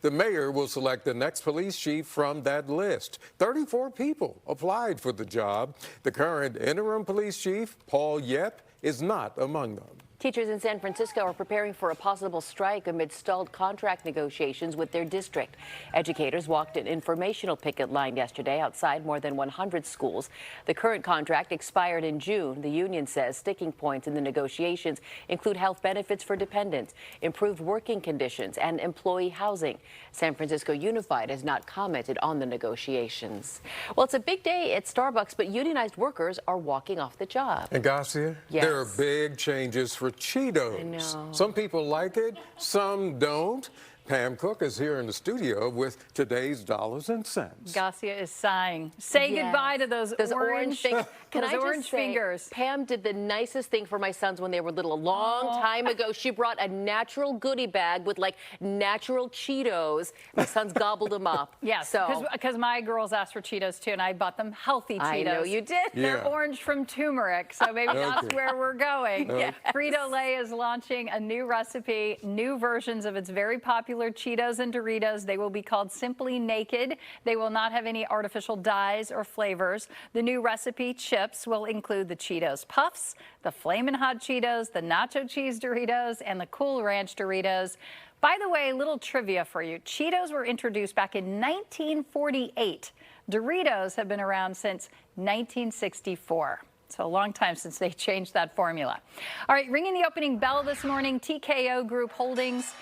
The mayor will select the next police chief from that list. 34 people applied for the job. The current interim police chief, Paul Yep, is not among them. Teachers in San Francisco are preparing for a possible strike amid stalled contract negotiations with their district. Educators walked an informational picket line yesterday outside more than 100 schools. The current contract expired in June. The union says sticking points in the negotiations include health benefits for dependents, improved working conditions, and employee housing. San Francisco Unified has not commented on the negotiations. Well, it's a big day at Starbucks, but unionized workers are walking off the job. And Garcia, Yes. there are big changes for Cheetos. I know. Some people like it, some don't. Pam Cook is here in the studio with today's dollars and cents. Garcia is sighing. Say Yes. goodbye to those orange fingers. Can those I orange just say, fingers. Pam did the nicest thing for my sons when they were little. A long time ago, she brought a natural goodie bag with like natural Cheetos. My sons gobbled them up. Yes, So because my girls asked for Cheetos too, and I bought them healthy Cheetos. I know you did. They're Yeah. orange from turmeric, so maybe that's Okay. where we're going. Okay. Frito-Lay is launching a new recipe, new versions of its very popular Cheetos and Doritos. They will be called Simply Naked. They will not have any artificial dyes or flavors. The new recipe chips will include the Cheetos Puffs, the Flamin' Hot Cheetos, the Nacho Cheese Doritos, and the Cool Ranch Doritos. By the way, little trivia for you. Cheetos were introduced back in 1948. Doritos have been around since 1964. So a long time since they changed that formula. All right, ringing the opening bell this morning, TKO Group Holdings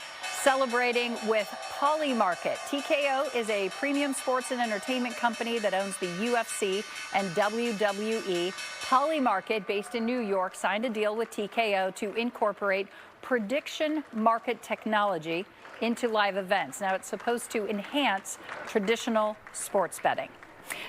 celebrating with Polymarket. TKO is a premium sports and entertainment company that owns the UFC and WWE. Polymarket, based in New York, signed a deal with TKO to incorporate prediction market technology into live events. Now, it's supposed to enhance traditional sports betting.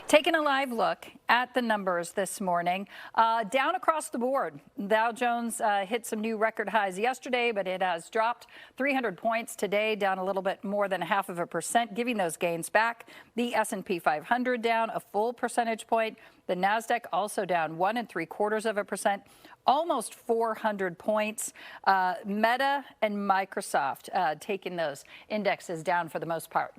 Taking a live look at the numbers this morning, down across the board. Dow Jones hit some new record highs yesterday, but it has dropped 300 points today, down a little bit more than 0.5%, giving those gains back. The S&P 500 down a full percentage point. The Nasdaq also down 1 3/4%, almost 400 points. Meta and Microsoft taking those indexes down for the most part.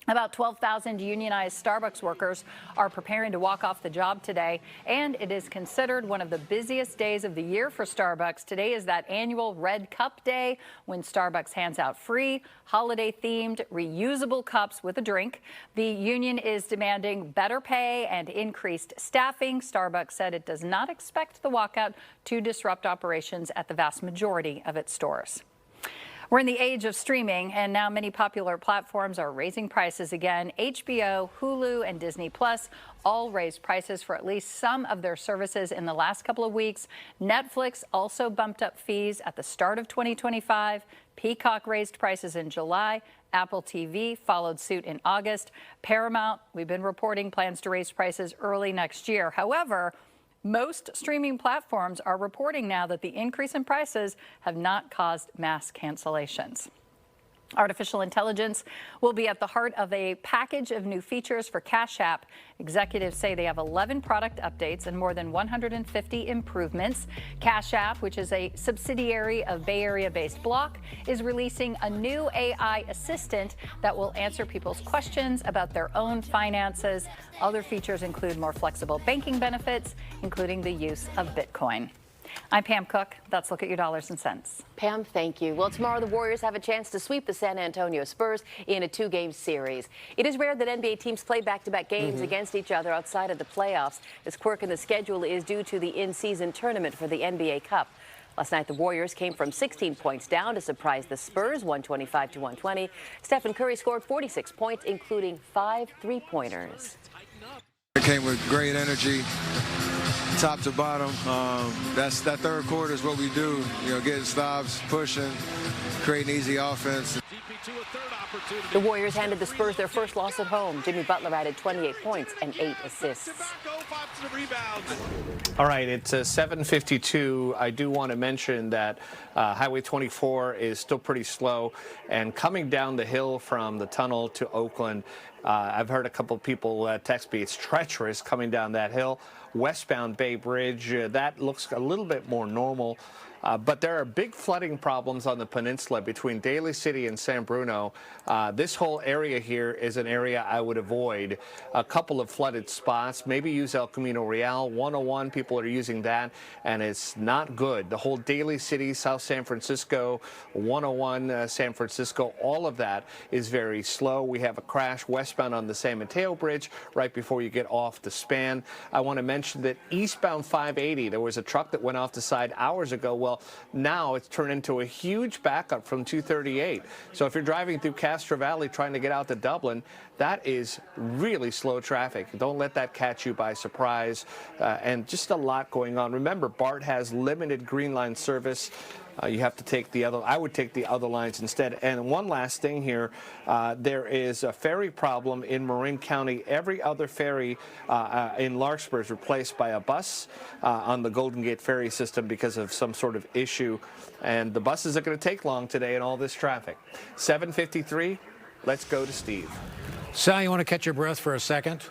About 12,000 unionized Starbucks workers are preparing to walk off the job today, and it is considered one of the busiest days of the year for Starbucks. Today is that annual Red Cup Day when Starbucks hands out free, holiday-themed, reusable cups with a drink. The union is demanding better pay and increased staffing. Starbucks said it does not expect the walkout to disrupt operations at the vast majority of its stores. We're in the age of streaming, and now many popular platforms are raising prices again. HBO, Hulu, and Disney Plus all raised prices for at least some of their services in the last couple of weeks. Netflix also bumped up fees at the start of 2025. Peacock raised prices in July. Apple TV followed suit in August. Paramount, we've been reporting plans to raise prices early next year. However, most streaming platforms are reporting now that the increase in prices have not caused mass cancellations. Artificial intelligence will be at the heart of a package of new features for Cash App. Executives say they have 11 product updates and more than 150 improvements. Cash App, which is a subsidiary of Bay Area-based Block, is releasing a new AI assistant that will answer people's questions about their own finances. Other features include more flexible banking benefits, including the use of Bitcoin. I'm Pam Cook. That's Look at Your Dollars and Cents. Pam, thank you. Well, tomorrow the Warriors have a chance to sweep the San Antonio Spurs in a 2-game series. It is rare that NBA teams play back-to-back games against each other outside of the playoffs. This quirk in the schedule is due to the in-season tournament for the NBA Cup. Last night, the Warriors came from 16 points down to surprise the Spurs, 125-120. Stephen Curry scored 46 points, including 5 3-pointers. It came with great energy, top to bottom. That third quarter is what we do. You know, getting stops, pushing, creating easy offense. The Warriors handed the Spurs their first loss at home. Jimmy Butler added 28 points and 8 assists. All right, it's 7:52. I do want to mention that Highway 24 is still pretty slow, and coming down the hill from the tunnel to Oakland, I've heard a couple of people text me it's treacherous coming down that hill. Westbound Bay Bridge, that looks a little bit more normal. But there are big flooding problems on the peninsula between Daly City and San Bruno. This whole area here is an area I would avoid. A couple of flooded spots. Maybe use El Camino Real. 101, people are using that, and it's not good. The whole Daly City, South San Francisco, 101 San Francisco, all of that is very slow. We have a crash westbound on the San Mateo Bridge right before you get off the span. I want to mention that eastbound 580, there was a truck that went off the side hours ago. Well, now it's turned into a huge backup from 238. So if you're driving through Castro Valley trying to get out to Dublin, that is really slow traffic. Don't let that catch you by surprise. And just a lot going on. Remember, BART has limited Green Line service. You have to take the other. I would take the other lines instead. And one last thing here, there is a ferry problem in Marin County. Every other ferry in Larkspur is replaced by a bus on the Golden Gate ferry system because of some sort of issue. And the buses are going to take long today in all this traffic. 7:53. Let's go to Steve. Sal, you want to catch your breath for a second?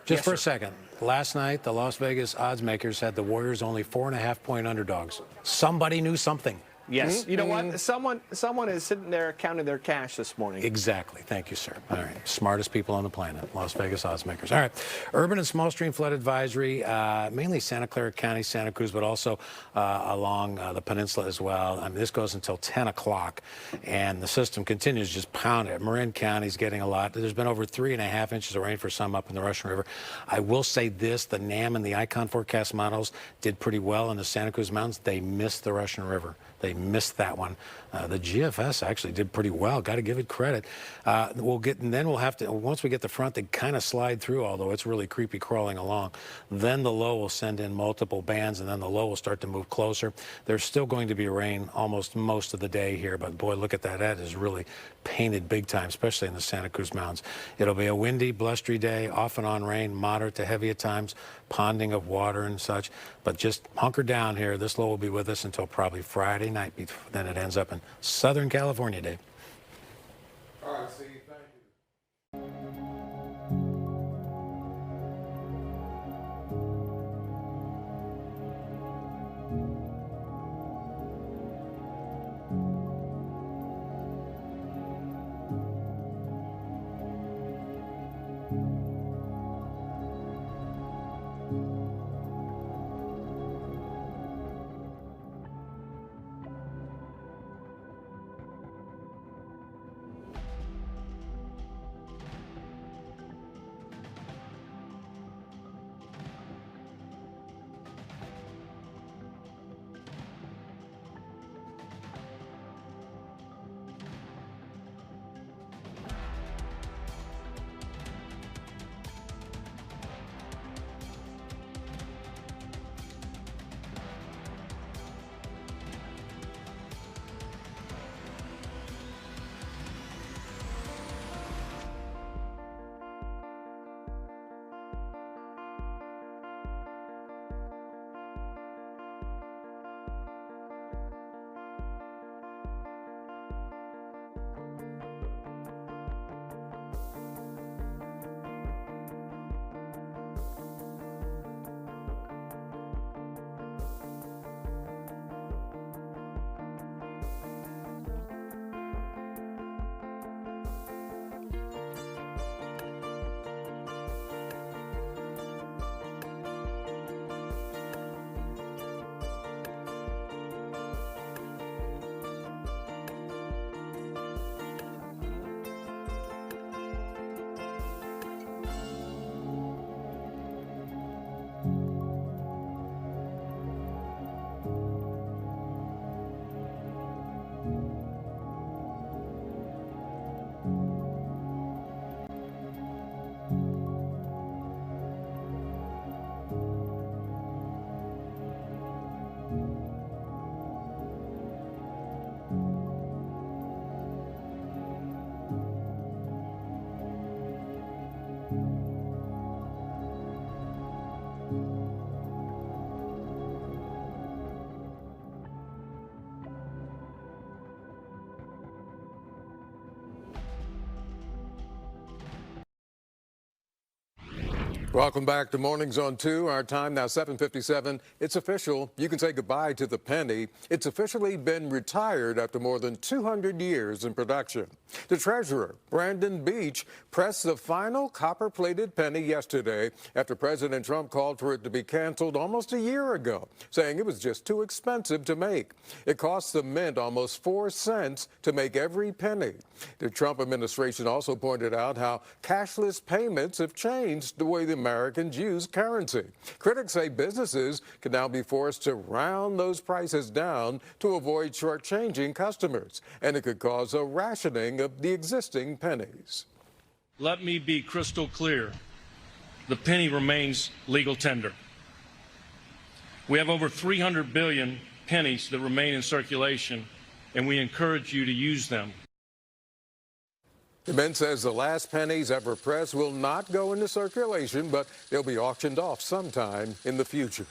Just Yes, for a sir. second. Last night, the Las Vegas odds makers had the Warriors only 4.5-point underdogs. Somebody knew something. Yes. You know what? Someone is sitting there counting their cash this morning. Exactly. Thank you, sir. All right. Smartest people on the planet, Las Vegas odds makers. All right. Urban and small stream flood advisory, mainly Santa Clara County, Santa Cruz, but also along the peninsula as well. I mean, this goes until 10 o'clock, and the system continues to just pound it. Marin County's getting a lot. There's been over 3.5 inches of rain for some up in the Russian River. I will say this, the NAM and the Icon forecast models did pretty well in the Santa Cruz Mountains. They missed the Russian River. They missed that one. The GFS actually did pretty well. Got to give it credit. We'll have to, once we get the front, they kind of slide through, although it's really creepy crawling along. Then the low will send in multiple bands, and then the low will start to move closer. There's still going to be rain almost most of the day here, but boy, look at that. That is really painted big time, especially in the Santa Cruz Mountains. It'll be a windy, blustery day, off and on rain, moderate to heavy at times, ponding of water and such. But just hunker down here. This low will be with us until probably Friday night. Then it ends up in Southern California, Dave. All right, Steve, thank you. Welcome back to Mornings on 2. Our time now 7:57. It's official. You can say goodbye to the penny. It's officially been retired after more than 200 years in production. The treasurer, Brandon Beach, pressed the final copper-plated penny yesterday after President Trump called for it to be canceled almost a year ago, saying it was just too expensive to make. It cost the mint almost 4 cents to make every penny. The Trump administration also pointed out how cashless payments have changed the way the Americans use currency. Critics say businesses can now be forced to round those prices down to avoid shortchanging customers, and it could cause a rationing of the existing pennies. Let me be crystal clear. The penny remains legal tender. We have over 300 billion pennies that remain in circulation, and we encourage you to use them. The Mint says the last pennies ever pressed will not go into circulation, but they'll be auctioned off sometime in the future.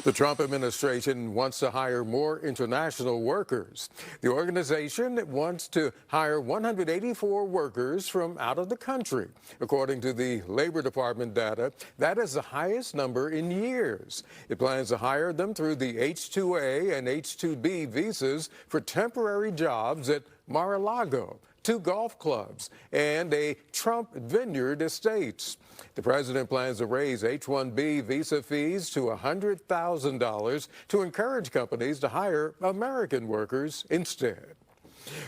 The Trump administration wants to hire more international workers. The organization wants to hire 184 workers from out of the country. According to the Labor Department data, that is the highest number in years. It plans to hire them through the H-2A and H-2B visas for temporary jobs at Mar-a-Lago, 2 golf clubs, and a Trump Vineyard Estates. The president plans to raise H-1B visa fees to $100,000 to encourage companies to hire American workers instead.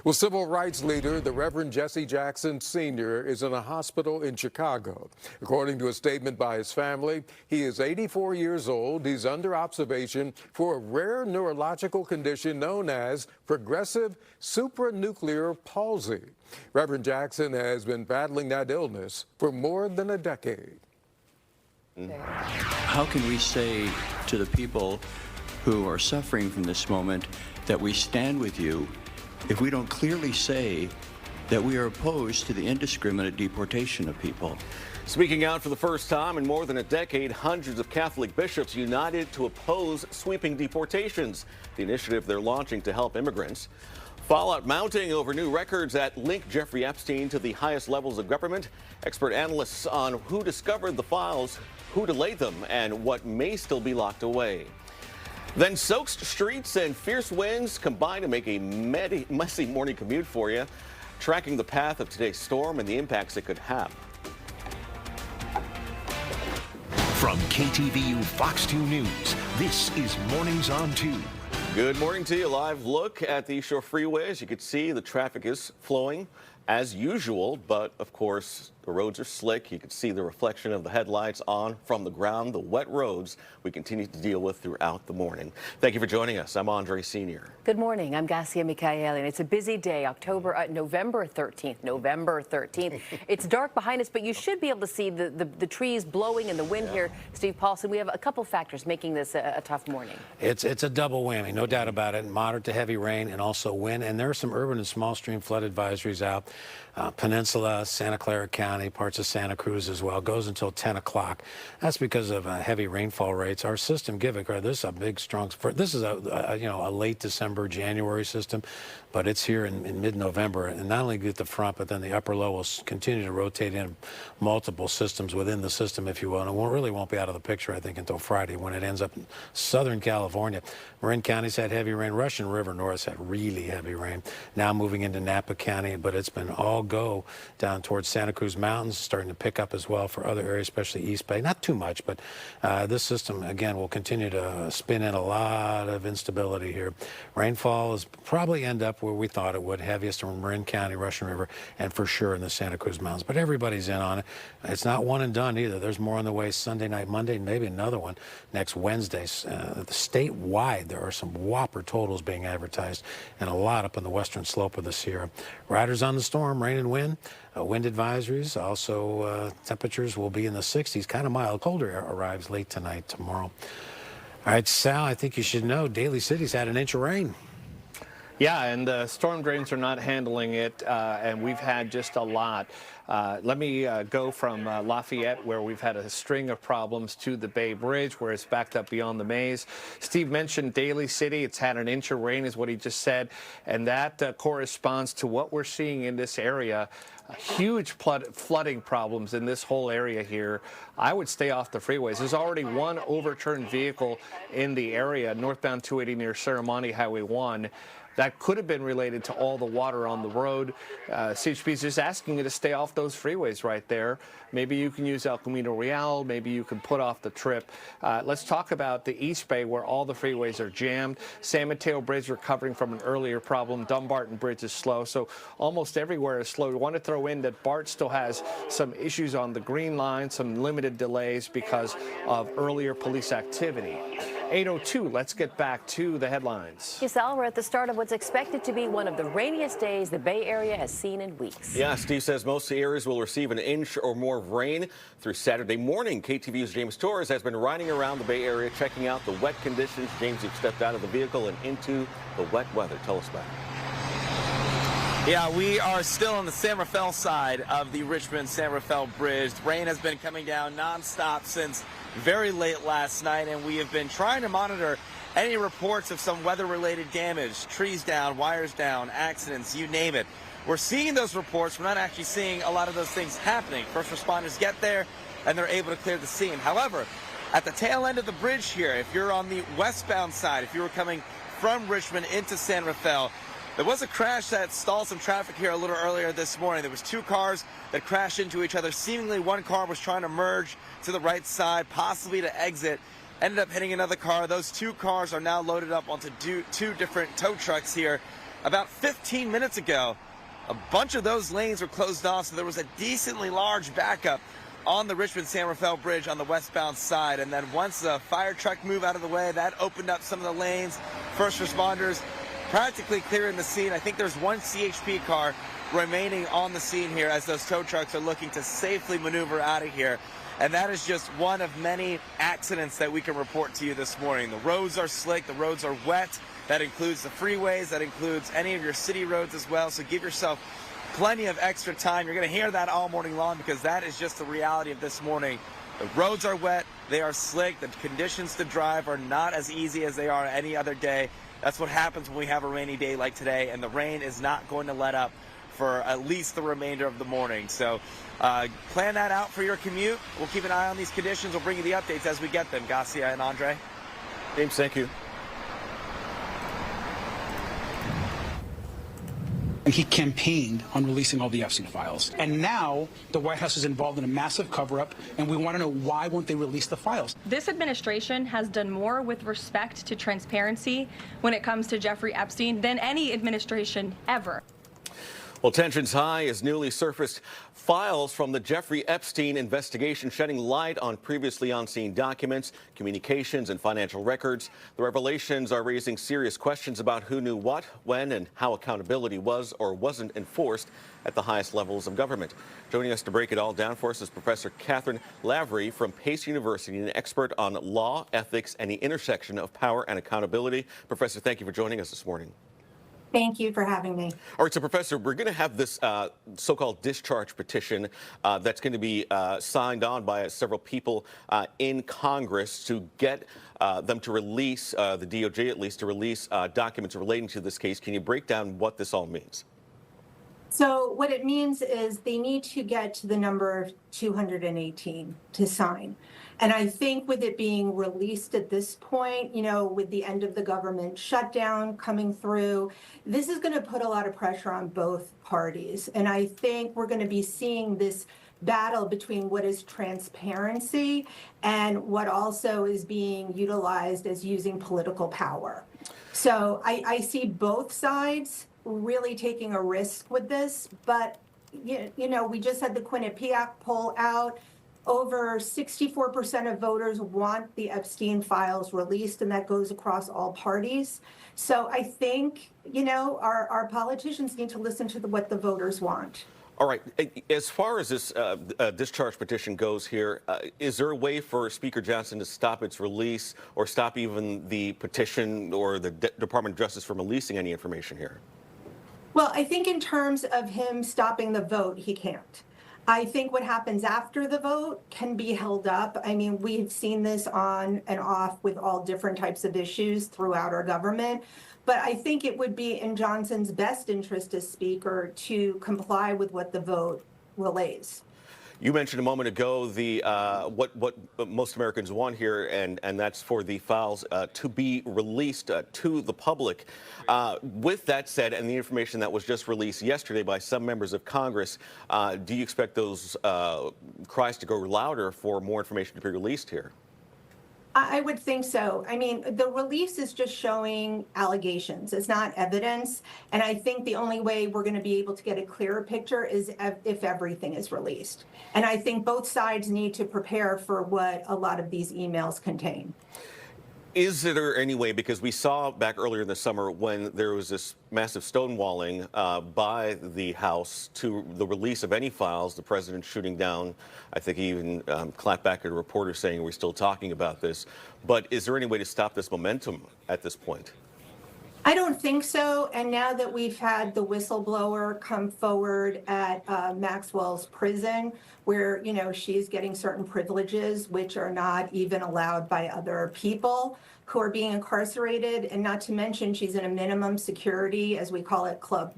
Well, civil rights leader, the Reverend Jesse Jackson Sr., is in a hospital in Chicago. According to a statement by his family, he is 84 years old. He's under observation for a rare neurological condition known as progressive supranuclear palsy. Reverend Jackson has been battling that illness for more than a decade. How can we say to the people who are suffering from this moment that we stand with you if we don't clearly say that we are opposed to the indiscriminate deportation of people? Speaking out for the first time in more than a decade, hundreds of Catholic bishops united to oppose sweeping deportations, the initiative they're launching to help immigrants. Fallout mounting over new records that link Jeffrey Epstein to the highest levels of government. Expert analysts on who discovered the files, who delayed them, and what may still be locked away. Then soaked streets and fierce winds combine to make a messy morning commute for you, tracking the path of today's storm and the impacts it could have. From KTVU Fox 2 News, this is Mornings on 2. Good morning to you. Live look at the shore freeway. As you can see, the traffic is flowing as usual, but of course the roads are slick. You can see the reflection of the headlights on from the ground. The wet roads we continue to deal with throughout the morning. Thank you for joining us. I'm Andre Sr. Good morning. I'm Gassia Mikaeli, and it's a busy day. November 13th. It's dark behind us, but you should be able to see the trees blowing and the wind here. Steve Paulson, we have a couple factors making this a tough morning. It's a double whammy, no doubt about it. Moderate to heavy rain and also wind. And there are some urban and small stream flood advisories out. Peninsula, Santa Clara County, parts of Santa Cruz as well. Goes until 10 o'clock. That's because of heavy rainfall rates. Our system, give it credit, this is a big, strong, this is a late December, January system, but it's here in mid-November. And not only get the front, but then the upper low will continue to rotate in multiple systems within the system, if you will. And it really won't be out of the picture, I think, until Friday when it ends up in Southern California. Marin County's had heavy rain. Russian River North's had really heavy rain. Now moving into Napa County, but it's been all go down towards Santa Cruz Mountains, starting to pick up as well for other areas, especially East Bay. Not too much, but this system, again, will continue to spin in a lot of instability here. Rainfall is probably end up where we thought it would, heaviest in Marin County, Russian River, and for sure in the Santa Cruz Mountains. But everybody's in on it. It's not one and done either. There's more on the way Sunday night, Monday, and maybe another one next Wednesday. Statewide, there are some whopper totals being advertised, and a lot up on the western slope of the Sierra. Riders on the storm, rain and wind. Wind advisories. Also, temperatures will be in the 60s. Kind of mild. Colder arrives late tonight, tomorrow. All right, Sal, I think you should know Daly City's had an inch of rain. Yeah, and the storm drains are not handling it, and we've had just a lot. Let me go from Lafayette, where we've had a string of problems, to the Bay Bridge, where it's backed up beyond the maze. Steve mentioned Daly City. It's had an inch of rain, is what he just said, and that corresponds to what we're seeing in this area. Huge flooding problems in this whole area here. I would stay off the freeways. There's already one overturned vehicle in the area, northbound 280 near Serramonte Highway 1. That could have been related to all the water on the road. CHP is just asking you to stay off those freeways right there. Maybe you can use El Camino Real. Maybe you can put off the trip. Let's talk about the East Bay, where all the freeways are jammed. San Mateo Bridge recovering from an earlier problem. Dumbarton Bridge is slow. So almost everywhere is slow. We want to throw in that BART still has some issues on the Green Line, some limited delays because of earlier police activity. 8:02, let's get back to the headlines. Giselle, we're at the start of what's expected to be one of the rainiest days the Bay Area has seen in weeks. Yeah, Steve says most areas will receive an inch or more of rain through Saturday morning. KTVU's James Torres has been riding around the Bay Area checking out the wet conditions. James, you've stepped out of the vehicle and into the wet weather. Tell us about it. Yeah, we are still on the San Rafael side of the Richmond-San Rafael Bridge. Rain has been coming down nonstop since very late last night, and we have been trying to monitor any reports of some weather-related damage, trees down, wires down, accidents, you name it. We're seeing those reports. We're not actually seeing a lot of those things happening. First responders get there, and they're able to clear the scene. However, at the tail end of the bridge here, if you're on the westbound side, if you were coming from Richmond into San Rafael, there was a crash that stalled some traffic here a little earlier this morning. There was two cars that crashed into each other. Seemingly one car was trying to merge to the right side, possibly to exit. Ended up hitting another car. Those two cars are now loaded up onto two different tow trucks here. About 15 minutes ago, a bunch of those lanes were closed off, so there was a decently large backup on the Richmond-San Rafael Bridge on the westbound side. And then once the fire truck moved out of the way, that opened up some of the lanes. First responders practically clearing the scene. I think there's one CHP car remaining on the scene here as those tow trucks are looking to safely maneuver out of here. And that is just one of many accidents that we can report to you this morning. The roads are slick, the roads are wet. That includes the freeways, that includes any of your city roads as well. So give yourself plenty of extra time. You're going to hear that all morning long because that is just the reality of this morning. The roads are wet, they are slick, the conditions to drive are not as easy as they are any other day. That's what happens when we have a rainy day like today, and the rain is not going to let up for at least the remainder of the morning. So plan that out for your commute. We'll keep an eye on these conditions. We'll bring you the updates as we get them. Garcia and Andre. James, thank you. And he campaigned on releasing all the Epstein files. And now the White House is involved in a massive cover-up, and we want to know why won't they release the files? This administration has done more with respect to transparency when it comes to Jeffrey Epstein than any administration ever. Well, tensions high as newly surfaced files from the Jeffrey Epstein investigation shedding light on previously unseen documents, communications, and financial records. The revelations are raising serious questions about who knew what, when, and how accountability was or wasn't enforced at the highest levels of government. Joining us to break it all down for us is Professor Catherine Lavery from Pace University, an expert on law, ethics, and the intersection of power and accountability. Professor, thank you for joining us this morning. Thank you for having me. All right, so Professor, we're going to have this so-called discharge petition that's going to be signed on by several people in Congress to get them to release, the DOJ at least, to release documents relating to this case. Can you break down what this all means? So what it means is they need to get to the number of 218 to sign. And I think with it being released at this point, you know, with the end of the government shutdown coming through, this is going to put a lot of pressure on both parties. And I think we're going to be seeing this battle between what is transparency and what also is being utilized as using political power. So I see both sides really taking a risk with this. But, you know, we just had the Quinnipiac poll out. Over 64% of voters want the Epstein files released, and that goes across all parties. So I think, you know, our politicians need to listen to what the voters want. All right. As far as this discharge petition goes here, is there a way for Speaker Johnson to stop its release or stop even the petition or the Department of Justice from releasing any information here? Well, I think in terms of him stopping the vote, he can't. I think what happens after the vote can be held up. I mean, we've seen this on and off with all different types of issues throughout our government. But I think it would be in Johnson's best interest as Speaker to comply with what the vote relays. You mentioned a moment ago the what most Americans want here, and that's for the files to be released to the public. With that said, and the information that was just released yesterday by some members of Congress, do you expect those cries to go louder for more information to be released here? I would think so. I mean, the release is just showing allegations. It's not evidence. And I think the only way we're going to be able to get a clearer picture is if everything is released. And I think both sides need to prepare for what a lot of these emails contain. Is there any way, because we saw back earlier in the summer when there was this massive stonewalling by the House to the release of any files, the president shooting down, I think he even clapped back at a reporter saying we're still talking about this. But is there any way to stop this momentum at this point? I don't think so. And now that we've had the whistleblower come forward at Maxwell's prison, where, you know, she's getting certain privileges which are not even allowed by other people who are being incarcerated, and not to mention she's in a minimum security, as we call it, Club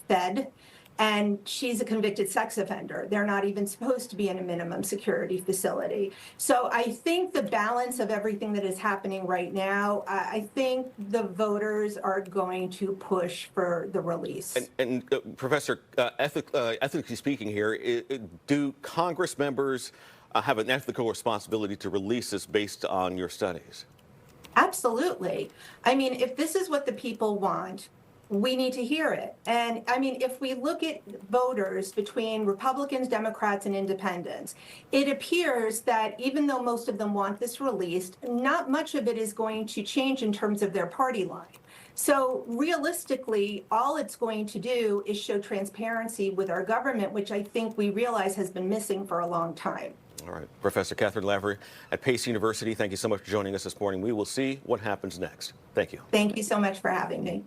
Fed, and she's a convicted sex offender. They're not even supposed to be in a minimum security facility. So I think the balance of everything that is happening right now, I think the voters are going to push for the release. And Professor, ethically speaking here, do Congress members have an ethical responsibility to release this based on your studies? Absolutely. I mean, if this is what the people want, we need to hear it. And I mean, if we look at voters between Republicans, Democrats, and independents, it appears that even though most of them want this released, not much of it is going to change in terms of their party line. So realistically, all it's going to do is show transparency with our government, which I think we realize has been missing for a long time. All right. Professor Catherine Lavery at Pace University, thank you so much for joining us this morning. We will see what happens next. Thank you. Thank you so much for having me.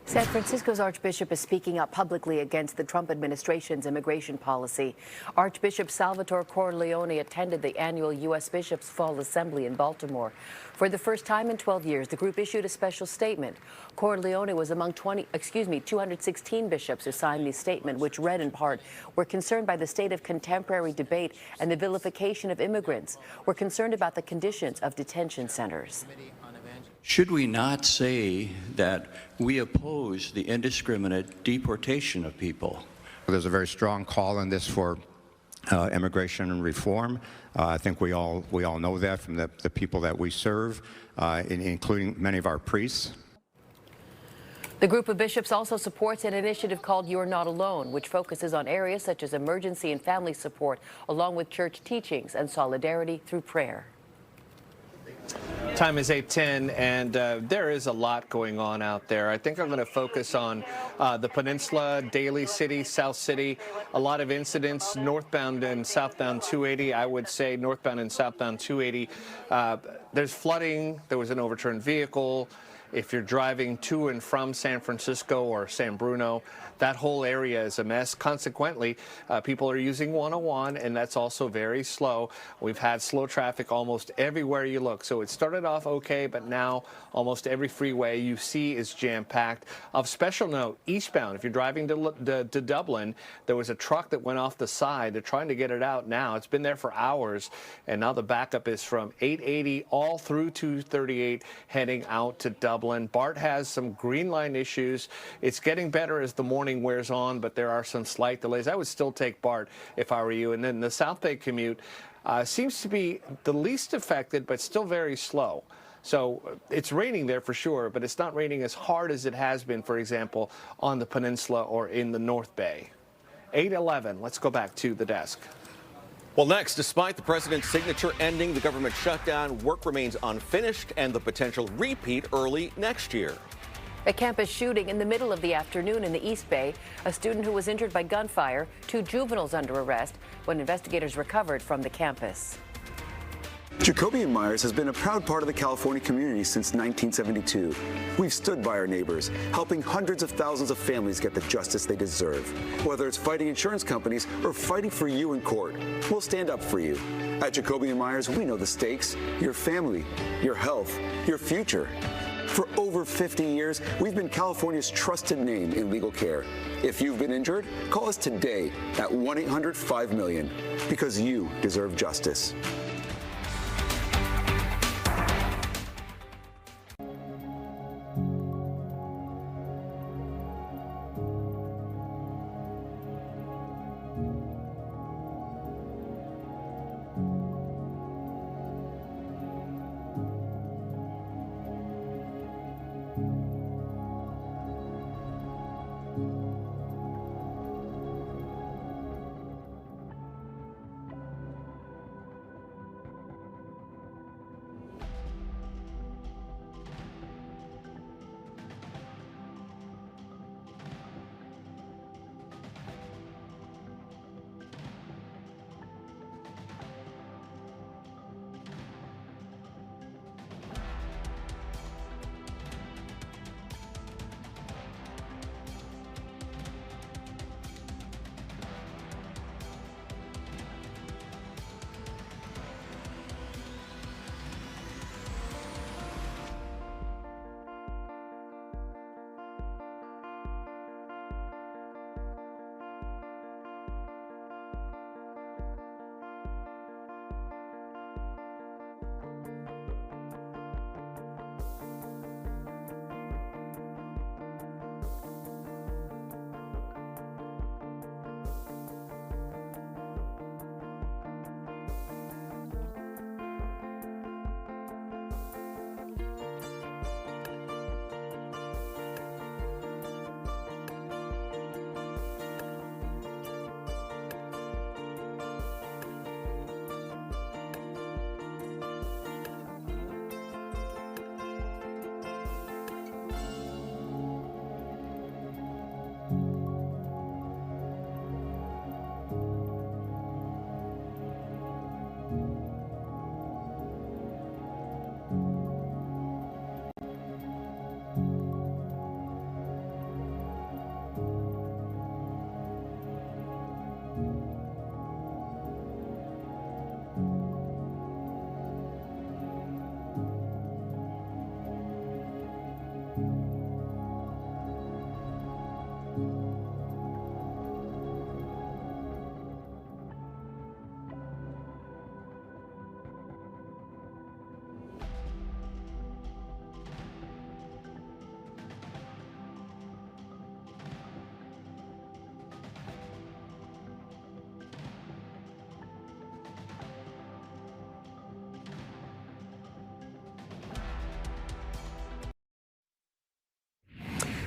San Francisco's Archbishop is speaking up publicly against the Trump administration's immigration policy. Archbishop Salvatore Corleone attended the annual U.S. Bishops' Fall Assembly in Baltimore. For the first time in 12 years, the group issued a special statement. Corleone was among 216 bishops who signed the statement, which read in part, "We're concerned by the state of contemporary debate and the vilification of immigrants. We're concerned about the conditions of detention centers." Should we not say that we oppose the indiscriminate deportation of people? There's a very strong call in this for immigration and reform. I think we all know that from the people that we serve, including many of our priests. The group of bishops also supports an initiative called You're Not Alone, which focuses on areas such as emergency and family support, along with church teachings and solidarity through prayer. Time is 8:10, and there is a lot going on out there. I think I'm going to focus on the peninsula, Daly City, South City. A lot of incidents northbound and southbound 280. I would say northbound and southbound 280. There's flooding. There was an overturned vehicle. If you're driving to and from San Francisco or San Bruno, that whole area is a mess. Consequently, people are using 101, and that's also very slow. We've had slow traffic almost everywhere you look. So it started off okay, but now almost every freeway you see is jam-packed. Of special note, eastbound, if you're driving to Dublin, there was a truck that went off the side. They're trying to get it out now. It's been there for hours, and now the backup is from 880 all through 238 heading out to Dublin. BART has some green line issues. It's getting better as the morning wears on, but there are some slight delays. I would still take BART if I were you. And then the South Bay commute seems to be the least affected, but still very slow. So it's raining there for sure, but it's not raining as hard as it has been, for example, on the peninsula or in the North Bay. 8:11. Let's go back to the desk. Well, next, despite the president's signature ending the government shutdown, work remains unfinished and the potential repeat early next year. A campus shooting in the middle of the afternoon in the East Bay. A student who was injured by gunfire. 2 juveniles under arrest when investigators recovered from the campus. Jacoby and Myers has been a proud part of the California community since 1972. We've stood by our neighbors, helping hundreds of thousands of families get the justice they deserve. Whether it's fighting insurance companies or fighting for you in court, we'll stand up for you. At Jacoby and Myers, we know the stakes, your family, your health, your future. For over 50 years, we've been California's trusted name in legal care. If you've been injured, call us today at 1-800-5-MILLION, because you deserve justice.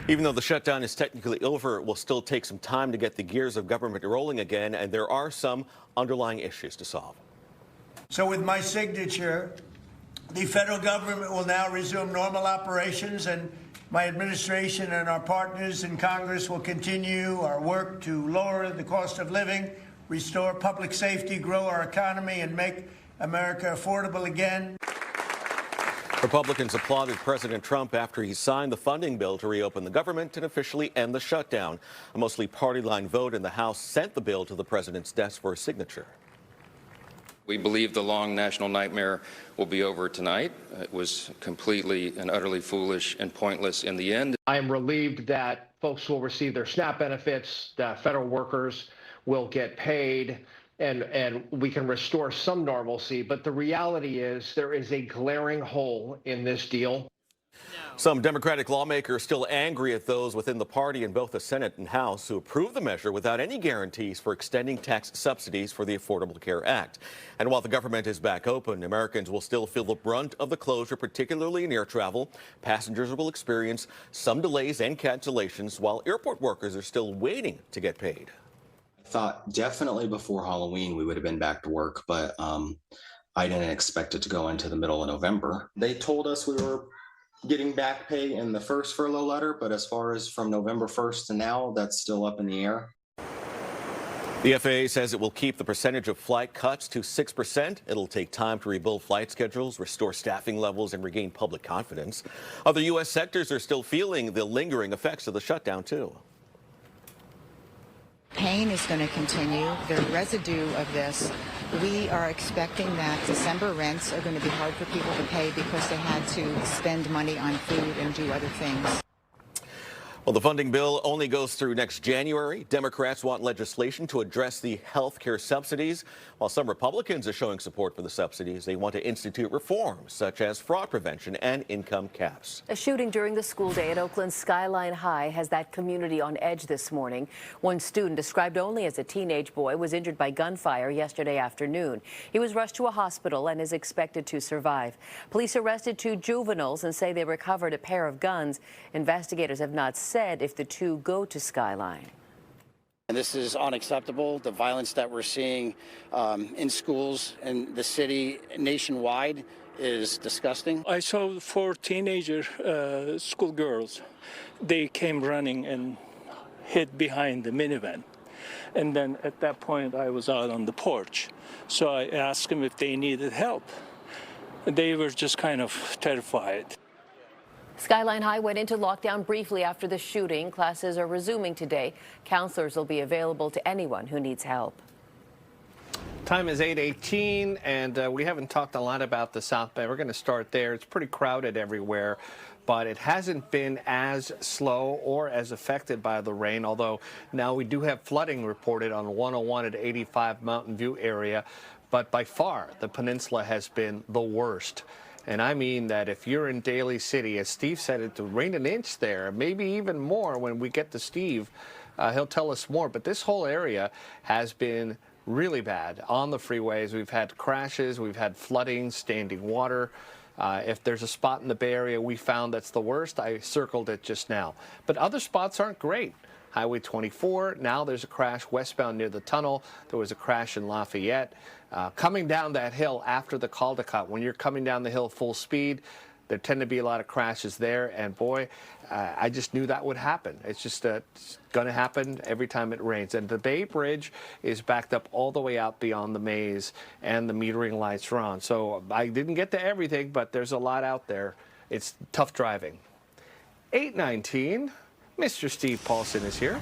Even though the shutdown is technically over, it will still take some time to get the gears of government rolling again, and there are some underlying issues to solve. So with my signature, the federal government will now resume normal operations, and my administration and our partners in Congress will continue our work to lower the cost of living, restore public safety, grow our economy, and make America affordable again. Republicans applauded President Trump after he signed the funding bill to reopen the government and officially end the shutdown. A mostly party-line vote in the House sent the bill to the president's desk for a signature. We believe the long national nightmare will be over tonight. It was completely and utterly foolish and pointless in the end. I am relieved that folks will receive their SNAP benefits, that federal workers will get paid, and we can restore some normalcy. But the reality is there is a glaring hole in this deal. Some Democratic lawmakers still angry at those within the party in both the Senate and House who approved the measure without any guarantees for extending tax subsidies for the Affordable Care Act. And while the government is back open, Americans will still feel the brunt of the closure, particularly in air travel. Passengers will experience some delays and cancellations, while airport workers are still waiting to get paid. I thought definitely before Halloween we would have been back to work, but I didn't expect it to go into the middle of November. They told us we were getting back pay in the first furlough letter, but as far as from November 1st to now, that's still up in the air. The FAA says it will keep the percentage of flight cuts to 6%. It'll take time to rebuild flight schedules, restore staffing levels, and regain public confidence. Other U.S. sectors are still feeling the lingering effects of the shutdown, too. Pain is going to continue. The residue of this, we are expecting that December rents are going to be hard for people to pay because they had to spend money on food and do other things. Well, the funding bill only goes through next January. Democrats want legislation to address the health care subsidies, while some Republicans are showing support for the subsidies. They want to institute reforms such as fraud prevention and income caps. A shooting during the school day at Oakland's Skyline High has that community on edge this morning. One student, described only as a teenage boy, was injured by gunfire yesterday afternoon. He was rushed to a hospital and is expected to survive. Police arrested 2 juveniles and say they recovered a pair of guns. Investigators have not said if the 2 go to Skyline. And this is unacceptable. The violence that we're seeing in schools in the city nationwide is disgusting. I saw 4 teenager schoolgirls. They came running and hid behind the minivan. And then at that point, I was out on the porch. So I asked them if they needed help. They were just kind of terrified. Skyline High went into lockdown briefly after the shooting. Classes are resuming today. Counselors will be available to anyone who needs help. Time is 8:18, and we haven't talked a lot about the South Bay. We're going to start there. It's pretty crowded everywhere, but it hasn't been as slow or as affected by the rain, although now we do have flooding reported on 101 at 85 Mountain View area. But by far, the peninsula has been the worst. And I mean that if you're in Daly City, as Steve said, it will rain an inch there, maybe even more when we get to Steve. He'll tell us more. But this whole area has been really bad on the freeways. We've had crashes, we've had flooding, standing water. If there's a spot in the Bay Area we found that's the worst, I circled it just now. But other spots aren't great. Highway 24, now there's a crash westbound near the tunnel. There was a crash in Lafayette. Coming down that hill after the Caldecott, when you're coming down the hill full speed, there tend to be a lot of crashes there. And boy, I just knew that would happen. It's just going to happen every time it rains. And the Bay Bridge is backed up all the way out beyond the maze, and the metering lights are on. So I didn't get to everything, but there's a lot out there. It's tough driving. 8:19. Mr. Steve Paulson is here.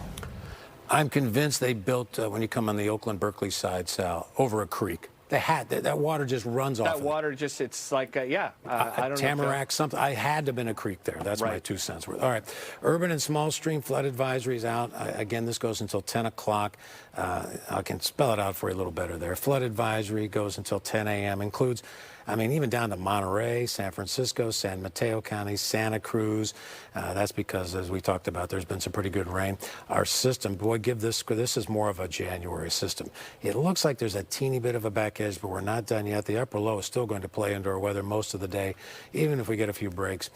I'm convinced they built, when you come on the Oakland-Berkeley side, Sal, over a creek. They had, that water just runs off. That water just, it's like, yeah, I don't know. Tamarack, something. I had to have been a creek there. That's my 2 cents worth. All right. Urban and small stream flood advisories out. Again, this goes until 10 o'clock. I can spell it out for you a little better there. Flood advisory goes until 10 a.m. Includes, I mean, even down to Monterey, San Francisco, San Mateo County, Santa Cruz. That's because, as we talked about, there's been some pretty good rain. Our system, boy, this is more of a January system. It looks like there's a teeny bit of a back edge, but we're not done yet. The upper low is still going to play indoor weather most of the day, even if we get a few breaks.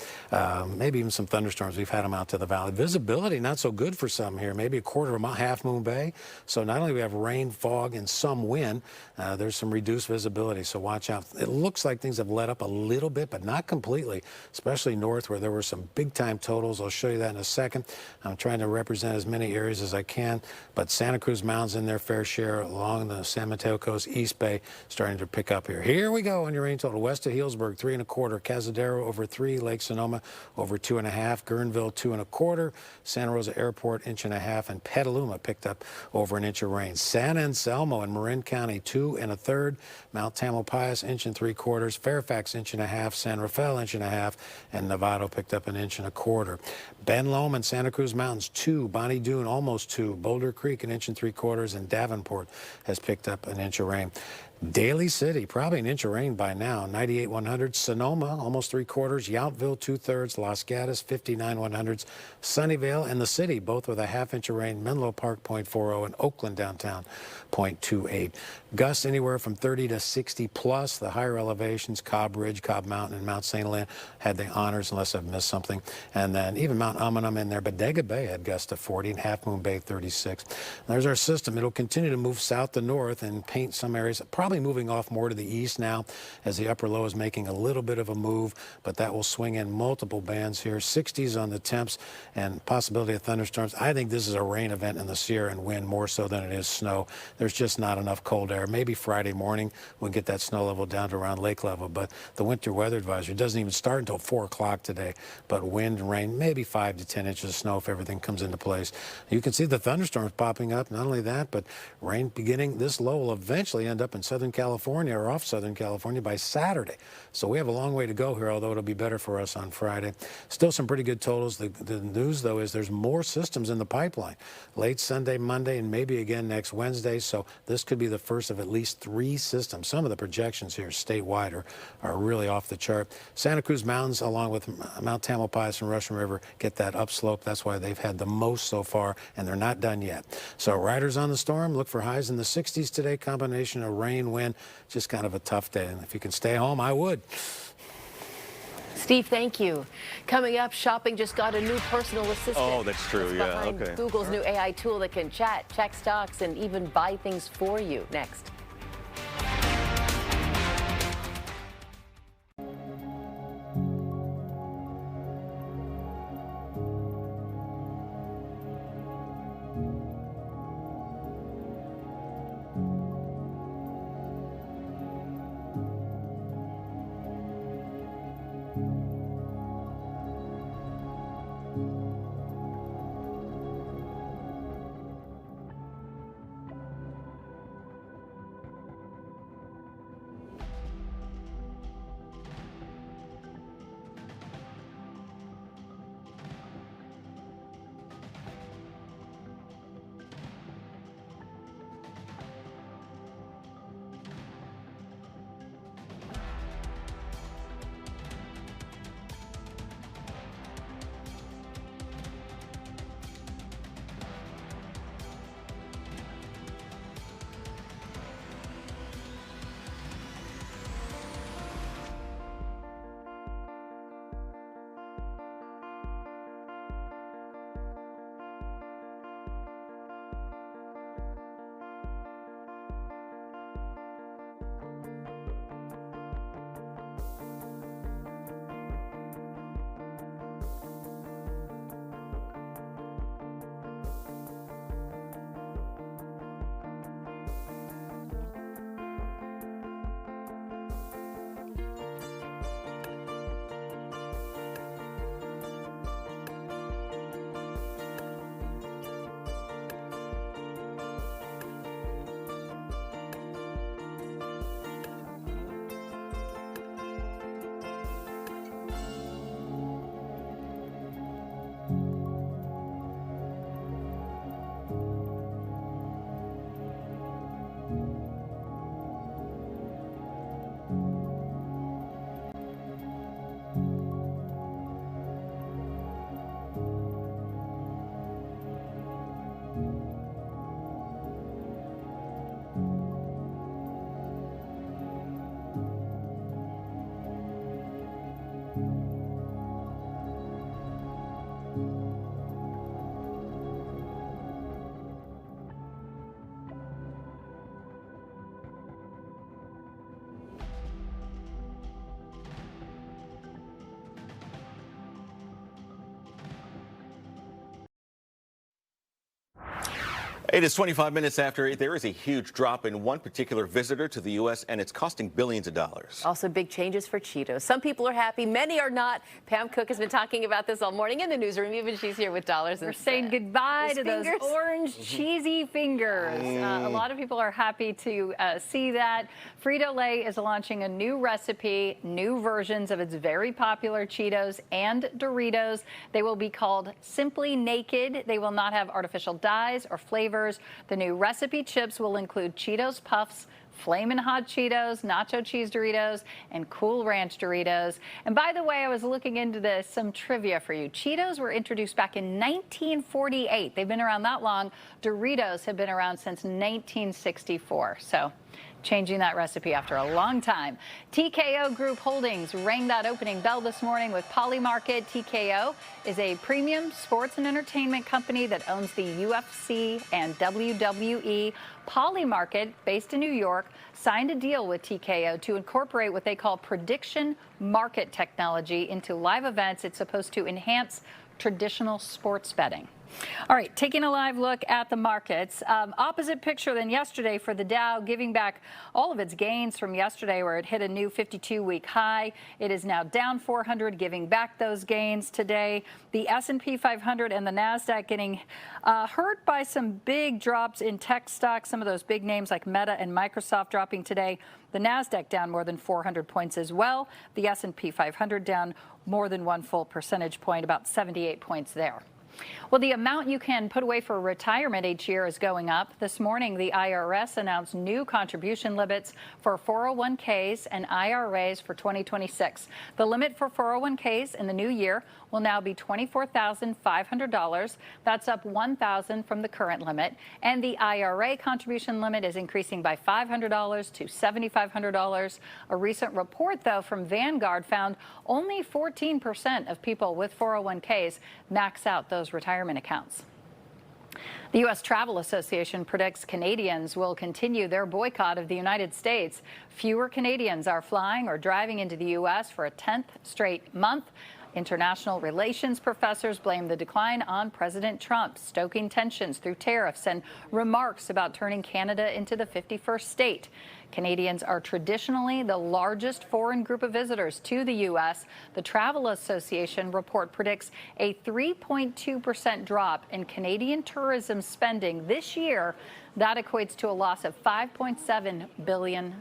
Maybe even some thunderstorms. We've had them out to the valley. Visibility, not so good for some here. Maybe a quarter of a half moon bay. So not only do we have rain, fog, and some wind, there's some reduced visibility. So watch out. It looks like things have let up a little bit, but not completely, especially north where there were some big-time totals. I'll show you that in a second. I'm trying to represent as many areas as I can, but Santa Cruz Mountain's in their fair share along the San Mateo coast, East Bay, starting to pick up here. Here we go on your rain total. West of Healdsburg, 3 1/4. Cazadero over 3. Lake Sonoma over 2 1/2. Guerneville 2 1/4. Santa Rosa Airport 1 1/2, and Petaluma picked up over 1 inch of rain. San Anselmo in Marin County 2 1/3. Mount Tamalpais 1 3/4. Fairfax 1 1/2. San Rafael 1 1/2, and Novato picked up 1 1/4. Ben Lomond and Santa Cruz Mountains 2. Bonnie Doon almost 2. Boulder Creek 1 3/4, and Davenport has picked up 1 inch of rain. Daly City, probably 1 inch of rain by now, 98 100. Sonoma, almost 3/4. Yountville, 2/3. Los Gatos, 59 100. Sunnyvale and the city, both with a 1/2 inch of rain. Menlo Park, 0.40, and Oakland downtown, 0.28. Gusts anywhere from 30 to 60 plus. The higher elevations, Cobb Ridge, Cobb Mountain, and Mount St. Helena had the honors, unless I've missed something. And then even Mount Amanum in there. Bodega Bay had gusts of 40, and Half Moon Bay, 36. There's our system. It'll continue to move south to north and paint some areas. probably moving off more to the east now as the upper low is making a little bit of a move, but that will swing in multiple bands here. 60s on the temps and possibility of thunderstorms. I think this is a rain event in the Sierra and wind more so than it is snow. There's just not enough cold air. Maybe Friday morning we'll get that snow level down to around lake level, but the winter weather advisory doesn't even start until 4 o'clock today. But wind and rain, maybe 5 to 10 inches of snow if everything comes into place. You can see the thunderstorms popping up. Not only that, but rain beginning. This low will eventually end up in Southern California or off Southern California by Saturday. So we have a long way to go here, although it'll be better for us on Friday. Still some pretty good totals. The news, though, is there's more systems in the pipeline. Late Sunday, Monday, and maybe again next Wednesday. So this could be the first of at least 3 systems. Some of the projections here statewide are really off the chart. Santa Cruz Mountains, along with Mount Tamalpais and Russian River, get that upslope. That's why they've had the most so far, and they're not done yet. So riders on the storm, look for highs in the 60s today. Combination of rain, wind, just kind of a tough day. And if you can stay home, I would. Steve, thank you. Coming up, shopping just got a new personal assistant. Oh, that's true. It's Yeah, behind okay. Google's new AI tool that can chat, check stocks, and even buy things for you. Next. It is 25 minutes after 8. There is a huge drop in one particular visitor to the U.S., and it's costing billions of dollars. Also, big changes for Cheetos. Some people are happy, many are not. Pam Cook has been talking about this all morning in the newsroom. Even she's here with dollars and We're saying goodbye to those fingers. orange, cheesy fingers. A lot of people are happy to see that. Frito-Lay is launching a new recipe, new versions of its very popular Cheetos and Doritos. They will be called Simply Naked. They will not have artificial dyes or flavors. The new recipe chips will include Cheetos Puffs, Flamin' Hot Cheetos, Nacho Cheese Doritos, and Cool Ranch Doritos. And by the way, I was looking into this, some trivia for you. Cheetos were introduced back in 1948. They've been around that long. Doritos have been around since 1964. So changing that recipe after a long time. TKO Group Holdings rang that opening bell this morning with Polymarket. TKO is a premium sports and entertainment company that owns the UFC and WWE. Polymarket, based in New York, signed a deal with TKO to incorporate what they call prediction market technology into live events. It's supposed to enhance traditional sports betting. All right, taking a live look at the markets. Opposite picture than yesterday for the Dow, giving back all of its gains from yesterday where it hit a new 52-week high. It is now down 400, giving back those gains today. The S&P 500 and the NASDAQ getting hurt by some big drops in tech stocks, some of those big names like Meta and Microsoft dropping today. The NASDAQ down more than 400 points as well. The S&P 500 down more than 1 full percentage point, about 78 points there. Well, the amount you can put away for retirement each year is going up. This morning, the IRS announced new contribution limits for 401ks and IRAs for 2026. The limit for 401ks in the new year will now be $24,500. That's up $1,000 from the current limit. And the IRA contribution limit is increasing by $500 to $7,500. A recent report, though, from Vanguard found only 14% of people with 401ks max out those retirement accounts. The U.S. Travel Association predicts Canadians will continue their boycott of the United States. Fewer Canadians are flying or driving into the U.S. for a 10th straight month. International relations professors blame the decline on President Trump, stoking tensions through tariffs and remarks about turning Canada into the 51st state. Canadians are traditionally the largest foreign group of visitors to the U.S. The Travel Association report predicts a 3.2% drop in Canadian tourism spending this year. That equates to a loss of $5.7 billion.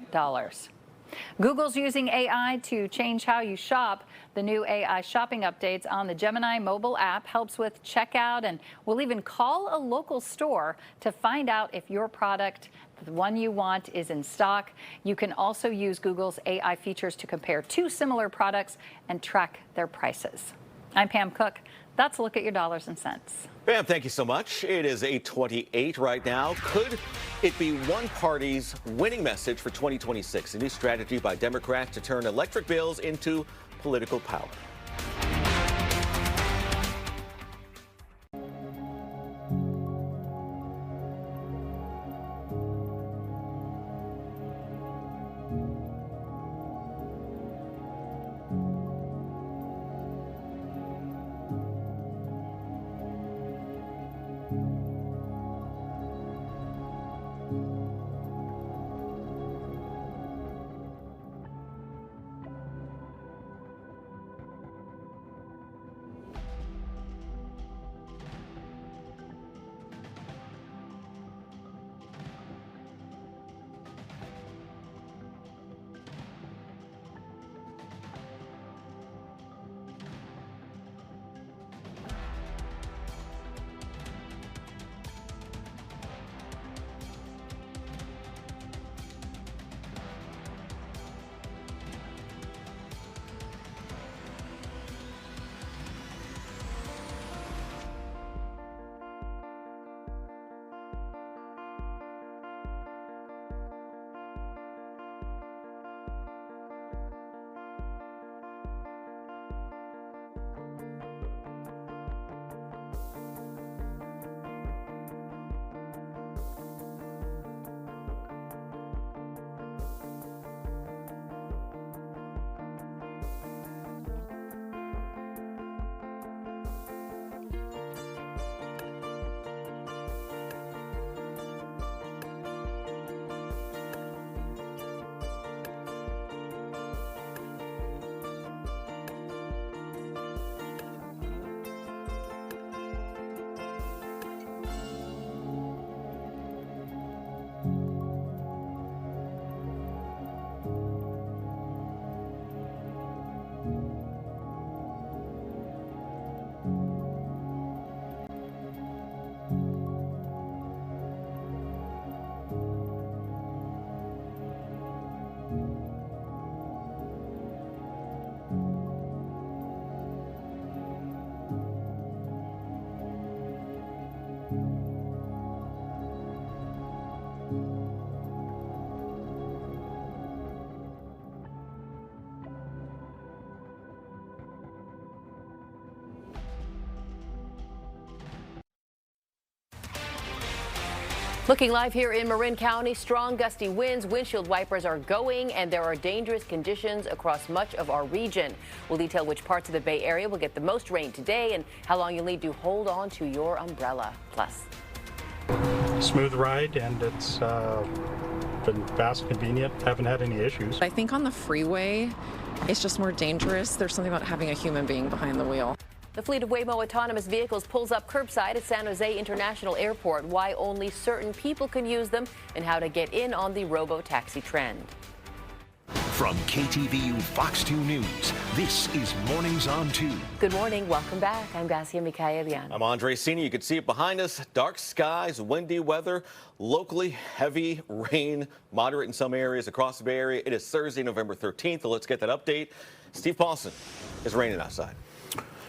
Google's using AI to change how you shop. The new AI shopping updates on the Gemini mobile app helps with checkout and will even call a local store to find out if your product, the one you want, is in stock. You can also use Google's AI features to compare two similar products and track their prices. I'm Pam Cook. That's a look at your dollars and cents. Pam, thank you so much. It is 8:28 right now. Could it be one party's winning message for 2026? A new strategy by Democrats to turn electric bills into political power. Looking live here in Marin County, strong gusty winds, windshield wipers are going, and there are dangerous conditions across much of our region. We'll detail which parts of the Bay Area will get the most rain today and how long you'll need to hold on to your umbrella. Plus, smooth ride, and it's been fast, convenient. Haven't had any issues. I think on the freeway, it's just more dangerous. There's something about having a human being behind the wheel. the fleet of Waymo autonomous vehicles pulls up curbside at San Jose International Airport. Why only certain people can use them and how to get in on the robo-taxi trend. From KTVU Fox 2 News, this is Mornings on 2. Good morning. Welcome back. I'm Gasia Mikhailian. I'm Andre Senior. You can see it behind us. Dark skies, windy weather, locally heavy rain, moderate in some areas across the Bay Area. It is Thursday, November 13th. So let's get that update. Steve Paulson, it's raining outside.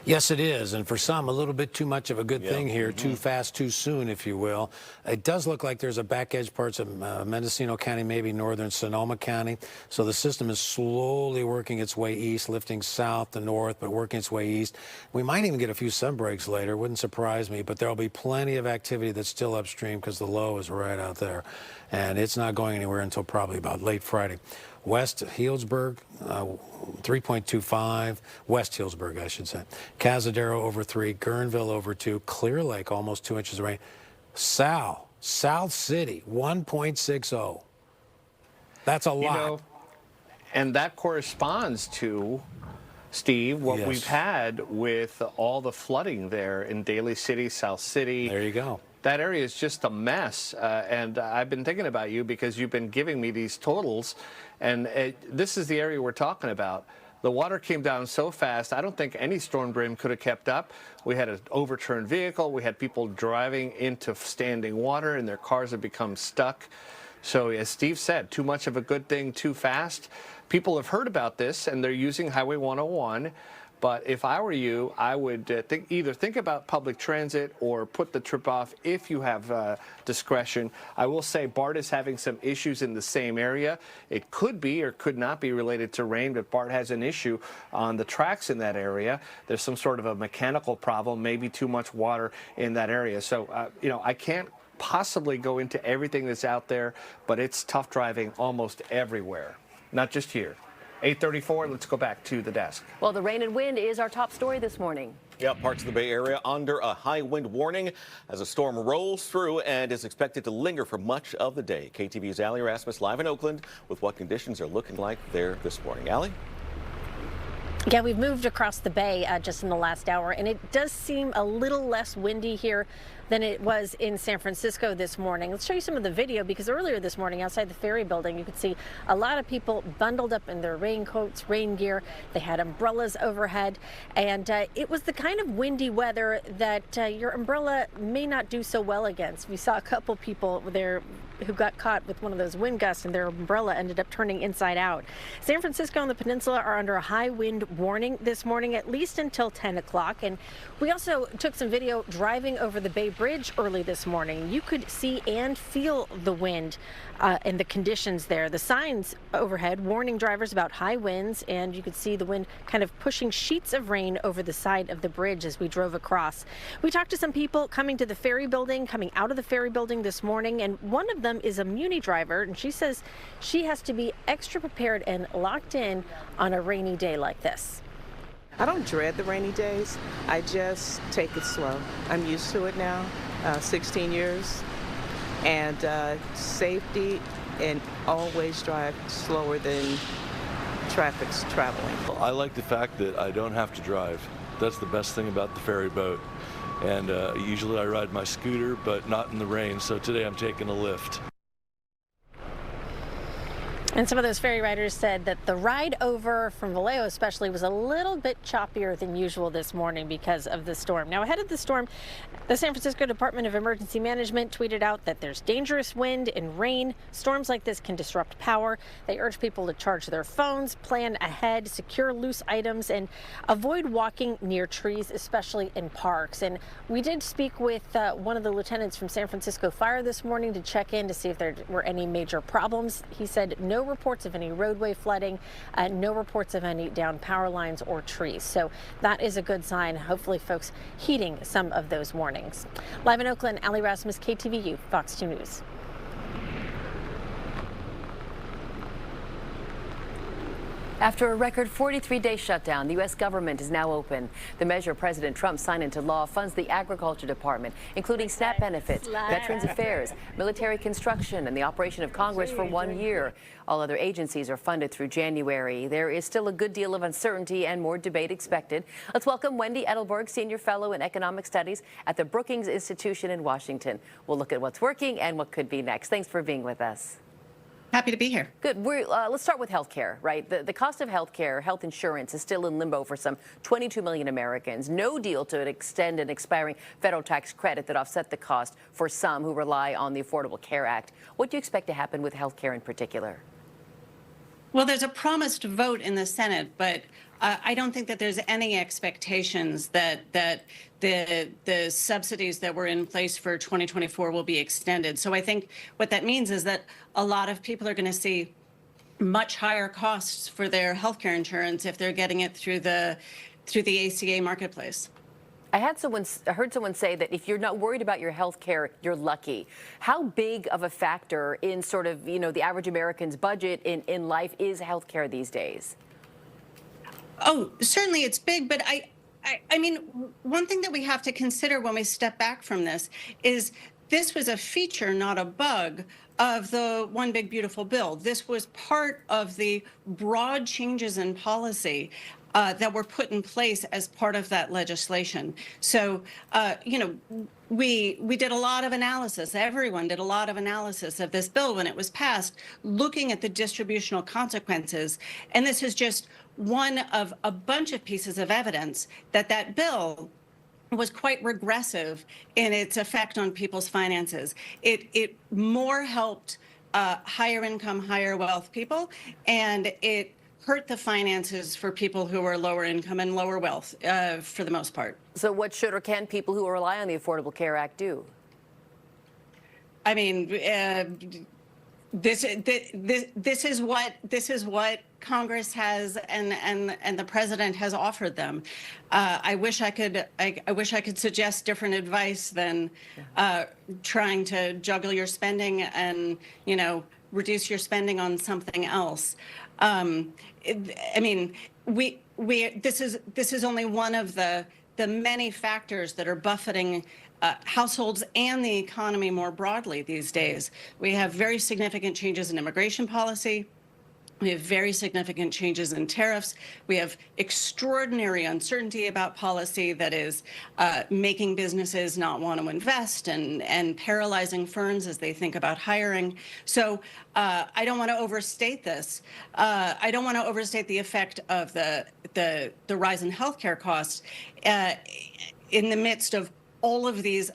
Yes, it is, and for some, a little bit too much of a good thing here, too fast, too soon, if you will. It does look like there's a back edge parts of Mendocino County, maybe northern Sonoma County, so the system is slowly working its way east, lifting south to north, but working its way east. We might even get a few sun breaks later, wouldn't surprise me, but there'll be plenty of activity that's still upstream because the low is right out there, and it's not going anywhere until probably about late Friday. West Healdsburg, 3.25. West Healdsburg, I should say. Cazadero over 3. Guerneville over 2. Clear Lake, almost 2 inches of rain. South City, 1.60. That's a lot. You know, and that corresponds to, Steve, what we've had with all the flooding there in Daly City, South City. There you go. That area is just a mess, and I've been thinking about you because you've been giving me these totals, and this is the area we're talking about. The water came down so fast, I don't think any storm drain could have kept up. We had an overturned vehicle. We had people driving into standing water, and their cars have become stuck. So as Steve said, too much of a good thing, too fast. People have heard about this, and they're using Highway 101. But if I were you, I would either think about public transit or put the trip off if you have discretion. I will say BART is having some issues in the same area. It could be or could not be related to rain, but BART has an issue on the tracks in that area. There's some sort of a mechanical problem, maybe too much water in that area. So, you know, I can't possibly go into everything that's out there, but it's tough driving almost everywhere, not just here. 8:34, let's go back to the desk. Well, the rain and wind is our top story this morning. Yeah, parts of the Bay Area under a high wind warning as a storm rolls through and is expected to linger for much of the day. KTVU's Allie Erasmus live in Oakland with what conditions are looking like there this morning. Allie? Yeah, we've moved across the bay just in the last hour, and it does seem a little less windy here than it was in San Francisco this morning. Let's show you some of the video because earlier this morning outside the ferry building, you could see a lot of people bundled up in their raincoats, rain gear. They had umbrellas overhead, and it was the kind of windy weather that your umbrella may not do so well against. We saw a couple people there who got caught with one of those wind gusts and their umbrella ended up turning inside out. San Francisco and the peninsula are under a high wind warning this morning, at least until 10 o'clock. And we also took some video driving over the Bay Bridge early this morning. You could see and feel the wind and the conditions there. The signs overhead warning drivers about high winds, and you could see the wind kind of pushing sheets of rain over the side of the bridge as we drove across. We talked to some people coming to the ferry building, coming out of the ferry building this morning, and one of them is a Muni driver, and she says she has to be extra prepared and locked in on a rainy day like this. I don't dread the rainy days. I just take it slow. I'm used to it now, 16 years. And safety, and always drive slower than traffic's traveling. I like the fact that I don't have to drive. That's the best thing about the ferry boat. And usually I ride my scooter, but not in the rain. So today I'm taking a lift. And some of those ferry riders said that the ride over from Vallejo especially was a little bit choppier than usual this morning because of the storm. Now, ahead of the storm, the San Francisco Department of Emergency Management tweeted out that there's dangerous wind and rain. Storms like this can disrupt power. They urge people to charge their phones, plan ahead, secure loose items, and avoid walking near trees, especially in parks. And we did speak with one of the lieutenants from San Francisco Fire this morning to check in to see if there were any major problems. He said no no reports of any roadway flooding, no reports of any downed power lines or trees. So that is a good sign. Hopefully folks heeding some of those warnings. Live in Oakland, Ali Rasmus, KTVU, Fox 2 News. After a record 43-day shutdown, the U.S. government is now open. The measure President Trump signed into law funds the Agriculture Department, including SNAP benefits, Veterans Affairs, military construction, and the operation of Congress for 1 year. All other agencies are funded through January. There is still a good deal of uncertainty and more debate expected. Let's welcome Wendy Edelberg, Senior Fellow in Economic Studies at the Brookings Institution in Washington. We'll look at what's working and what could be next. Thanks for being with us. Happy to be here. Good. Let's start with health care, right? The cost of health care, health insurance, is still in limbo for some 22 million Americans. No deal to extend an expiring federal tax credit that offset the cost for some who rely on the Affordable Care Act. What do you expect to happen with health care in particular? Well, there's a promised vote in the Senate, but I don't think that there's any expectations that the subsidies that were in place for 2024 will be extended. So I think what that means is that a lot of people are going to see much higher costs for their healthcare insurance if they're getting it through the ACA marketplace. I heard someone say that if you're not worried about your health care, you're lucky. How big of a factor in sort of, the average American's budget in life is health care these days? Oh, certainly it's big, but I mean, one thing that we have to consider when we step back from this is this was a feature, not a bug, of the One Big Beautiful Bill. This was part of the broad changes in policy that were put in place as part of that legislation. So, we did a lot of analysis. Everyone did a lot of analysis of this bill when it was passed, looking at the distributional consequences. And this is just one of a bunch of pieces of evidence that bill was quite regressive in its effect on people's finances. It more helped higher income, higher wealth people, and it hurt the finances for people who are lower income and lower wealth for the most part. So what should or can people who rely on the Affordable Care Act do? I mean, this is what Congress has and the president has offered them. I wish I could suggest different advice than trying to juggle your spending and reduce your spending on something else. I mean, this is only one of the many factors that are buffeting households and the economy more broadly these days. We have very significant changes in immigration policy. We have very significant changes in tariffs. We have extraordinary uncertainty about policy that is making businesses not want to invest and paralyzing firms as they think about hiring. So I don't want to overstate this. I don't want to overstate the effect of the rise in healthcare costs in the midst of all of these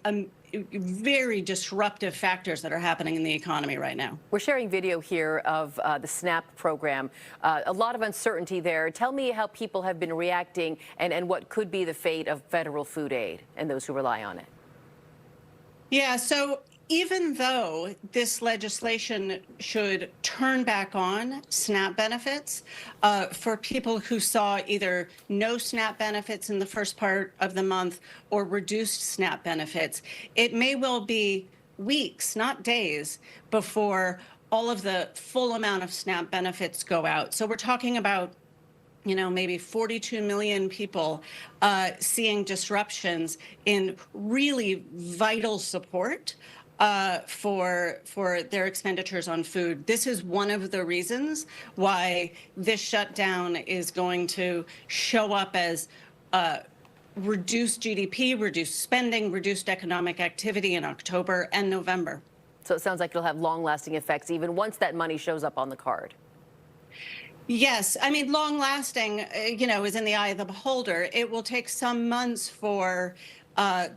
very disruptive factors that are happening in the economy right now. We're sharing video here of the SNAP program. A lot of uncertainty there. Tell me how people have been reacting and what could be the fate of federal food aid and those who rely on it. Yeah, so even though this legislation should turn back on SNAP benefits for people who saw either no SNAP benefits in the first part of the month or reduced SNAP benefits, it may well be weeks, not days, before all of the full amount of SNAP benefits go out. So we're talking about maybe 42 million people seeing disruptions in really vital support for their expenditures on food. This is one of the reasons why this shutdown is going to show up as reduced GDP, reduced spending, reduced economic activity in October and November. So it sounds like it'll have long-lasting effects even once that money shows up on the card. Yes. I mean, long-lasting, is in the eye of the beholder. It will take some months for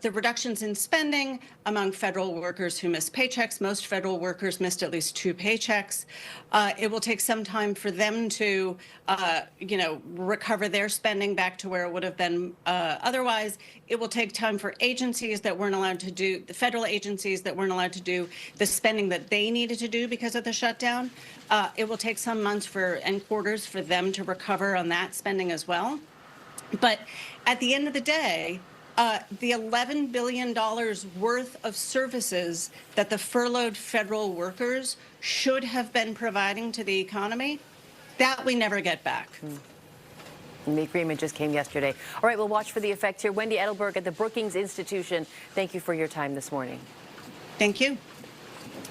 the reductions in spending among federal workers who missed paychecks. Most federal workers missed at least 2 paychecks. It will take some time for them to, recover their spending back to where it would have been otherwise. It will take time for agencies that weren't allowed to do, the federal agencies that weren't allowed to do the spending that they needed to do because of the shutdown. It will take some months and quarters for them to recover on that spending as well. But at the end of the day, the $11 billion worth of services that the furloughed federal workers should have been providing to the economy, that we never get back. And the agreement just came yesterday. All right, we'll watch for the effects here. Wendy Edelberg at the Brookings Institution, thank you for your time this morning. Thank you.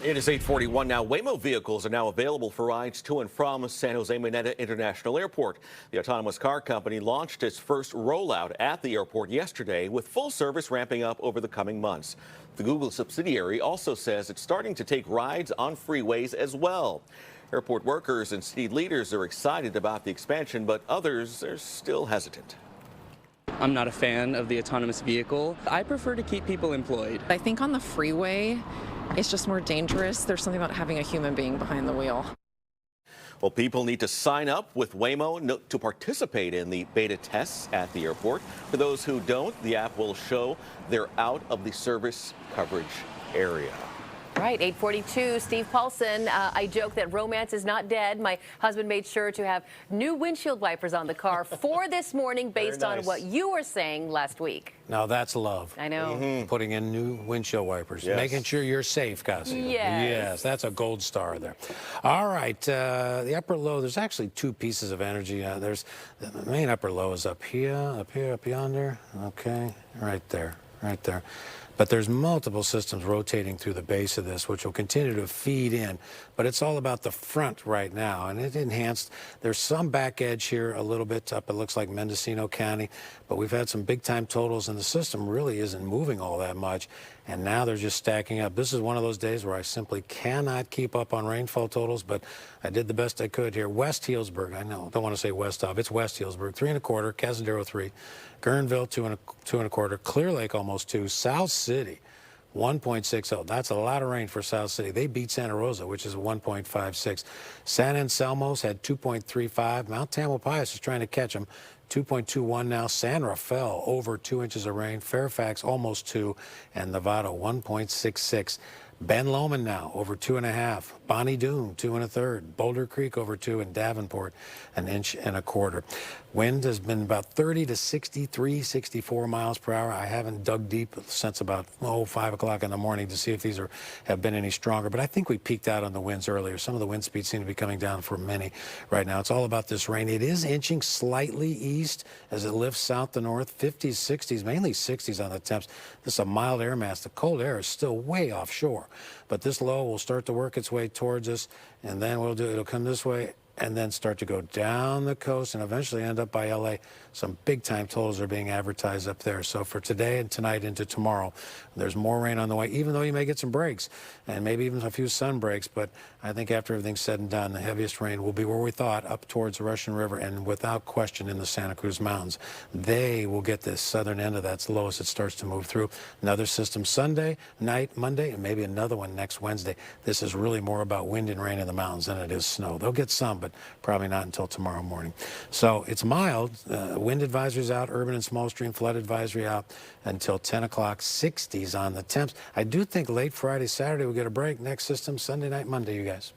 It is 8:41 now. Waymo vehicles are now available for rides to and from San Jose Maneta International Airport. The autonomous car company launched its first rollout at the airport yesterday, with full service ramping up over the coming months. The Google subsidiary also says it's starting to take rides on freeways as well. Airport workers and city leaders are excited about the expansion, but others are still hesitant. I'm not a fan of the autonomous vehicle. I prefer to keep people employed. I think on the freeway, it's just more dangerous. There's something about having a human being behind the wheel. Well, people need to sign up with Waymo to participate in the beta tests at the airport. For those who don't, the app will show they're out of the service coverage area. Right, 8:42, Steve Paulson. I joke that romance is not dead. My husband made sure to have new windshield wipers on the car for this morning based on what you were saying last week. Now that's love. I know. Putting in new windshield wipers, Yes. making sure you're safe, Cassie. Yes. That's a gold star there. All right, the upper low, there's actually 2 pieces of energy. There's the main upper low is up here, up yonder. Okay, right there. But there's multiple systems rotating through the base of this, which will continue to feed in. But it's all about the front right now, and it enhanced. There's some back edge here a little bit up. It looks like Mendocino County, but we've had some big-time totals, and the system really isn't moving all that much. And now they're just stacking up. This is one of those days where I simply cannot keep up on rainfall totals, but I did the best I could here. West Healdsburg, I know, don't want to say West of, it's West Healdsburg, 3 1/4, Cazadero 3, Guerneville 2 1/4, Clear Lake almost 2, South City 1.60. That's a lot of rain for South City. They beat Santa Rosa, which is 1.56. San Anselmo's had 2.35. Mount Tamalpais is trying to catch them. 2.21 now. San Rafael over 2 inches of rain. Fairfax almost 2, and Nevada 1.66. Ben Lomond now over 2.5. Bonnie Doon 2 1/3. Boulder Creek over 2, and Davenport 1 1/4 inches. Wind has been about 30 to 63, 64 miles per hour. I haven't dug deep since about 5 o'clock in the morning to see if these have been any stronger. But I think we peaked out on the winds earlier. Some of the wind speeds seem to be coming down for many right now. It's all about this rain. It is inching slightly east as it lifts south to north. 50s, 60s, mainly 60s on the temps. This is a mild air mass. The cold air is still way offshore. But this low will start to work its way towards us, and then it'll come this way and then start to go down the coast and eventually end up by L.A. Some big-time totals are being advertised up there. So for today and tonight into tomorrow, there's more rain on the way, even though you may get some breaks and maybe even a few sun breaks. But I think after everything's said and done, the heaviest rain will be where we thought, up towards the Russian River and without question in the Santa Cruz Mountains. They will get this southern end of that's low as it starts to move through. Another system Sunday night, Monday, and maybe another one next Wednesday. This is really more about wind and rain in the mountains than it is snow. They'll get some, but probably not until tomorrow morning. So it's mild. Wind advisory's out, urban and small stream flood advisory out until 10 o'clock, 60s on the temps. I do think late Friday, Saturday we'll get a break. Next system, Sunday night, Monday, you guys.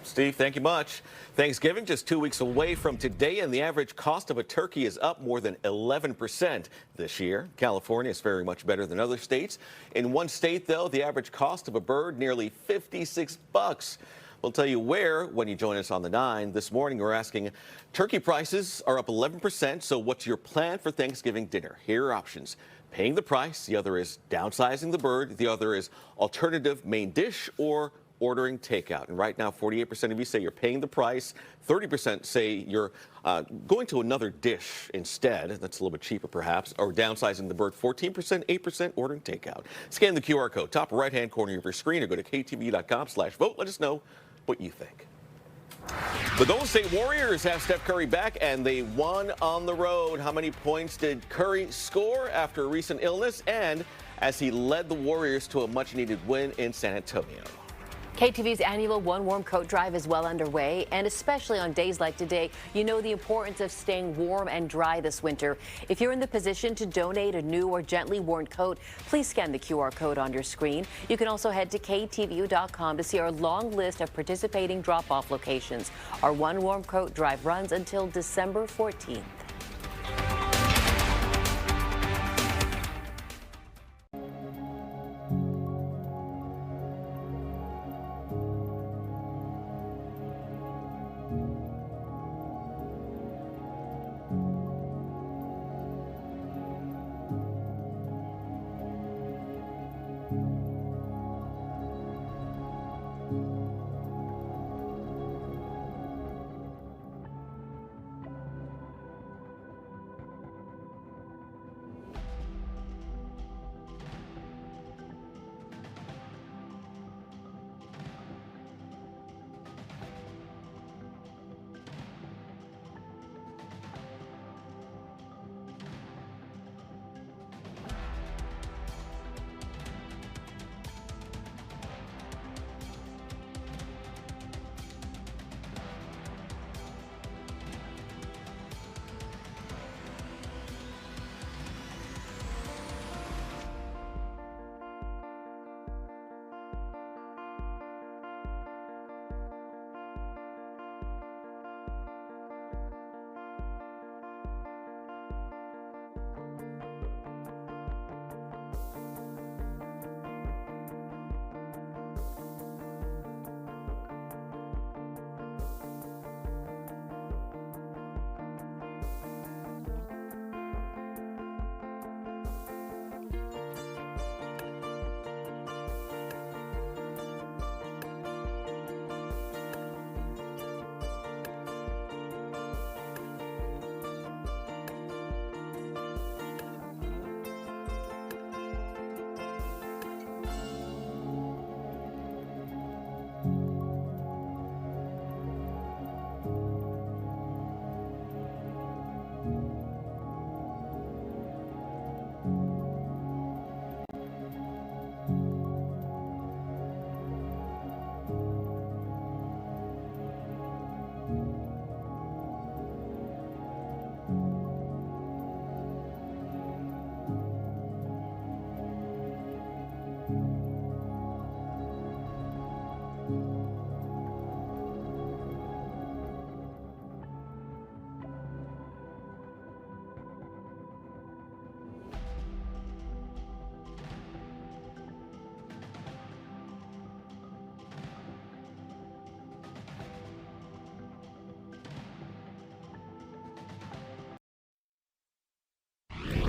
Steve, thank you much. Thanksgiving just 2 weeks away from today, and the average cost of a turkey is up more than 11% this year. California is faring much better than other states. In one state, though, the average cost of a bird nearly $56. We'll tell you where when you join us on the 9. This morning, we're asking, turkey prices are up 11%, so what's your plan for Thanksgiving dinner? Here are options. Paying the price. The other is downsizing the bird. The other is alternative main dish or ordering takeout. And right now, 48% of you say you're paying the price. 30% say you're going to another dish instead. That's a little bit cheaper, perhaps. Or downsizing the bird. 14%, 8% ordering takeout. Scan the QR code, top right-hand corner of your screen, or go to ktvu.com/vote. Let us know what you think. The Golden State Warriors have Steph Curry back, and they won on the road. How many points did Curry score after a recent illness, and as he led the Warriors to a much-needed win in San Antonio? KTVU's annual One Warm Coat Drive is well underway, and especially on days like today, you know the importance of staying warm and dry this winter. If you're in the position to donate a new or gently worn coat, please scan the QR code on your screen. You can also head to KTVU.com to see our long list of participating drop-off locations. Our One Warm Coat Drive runs until December 14th.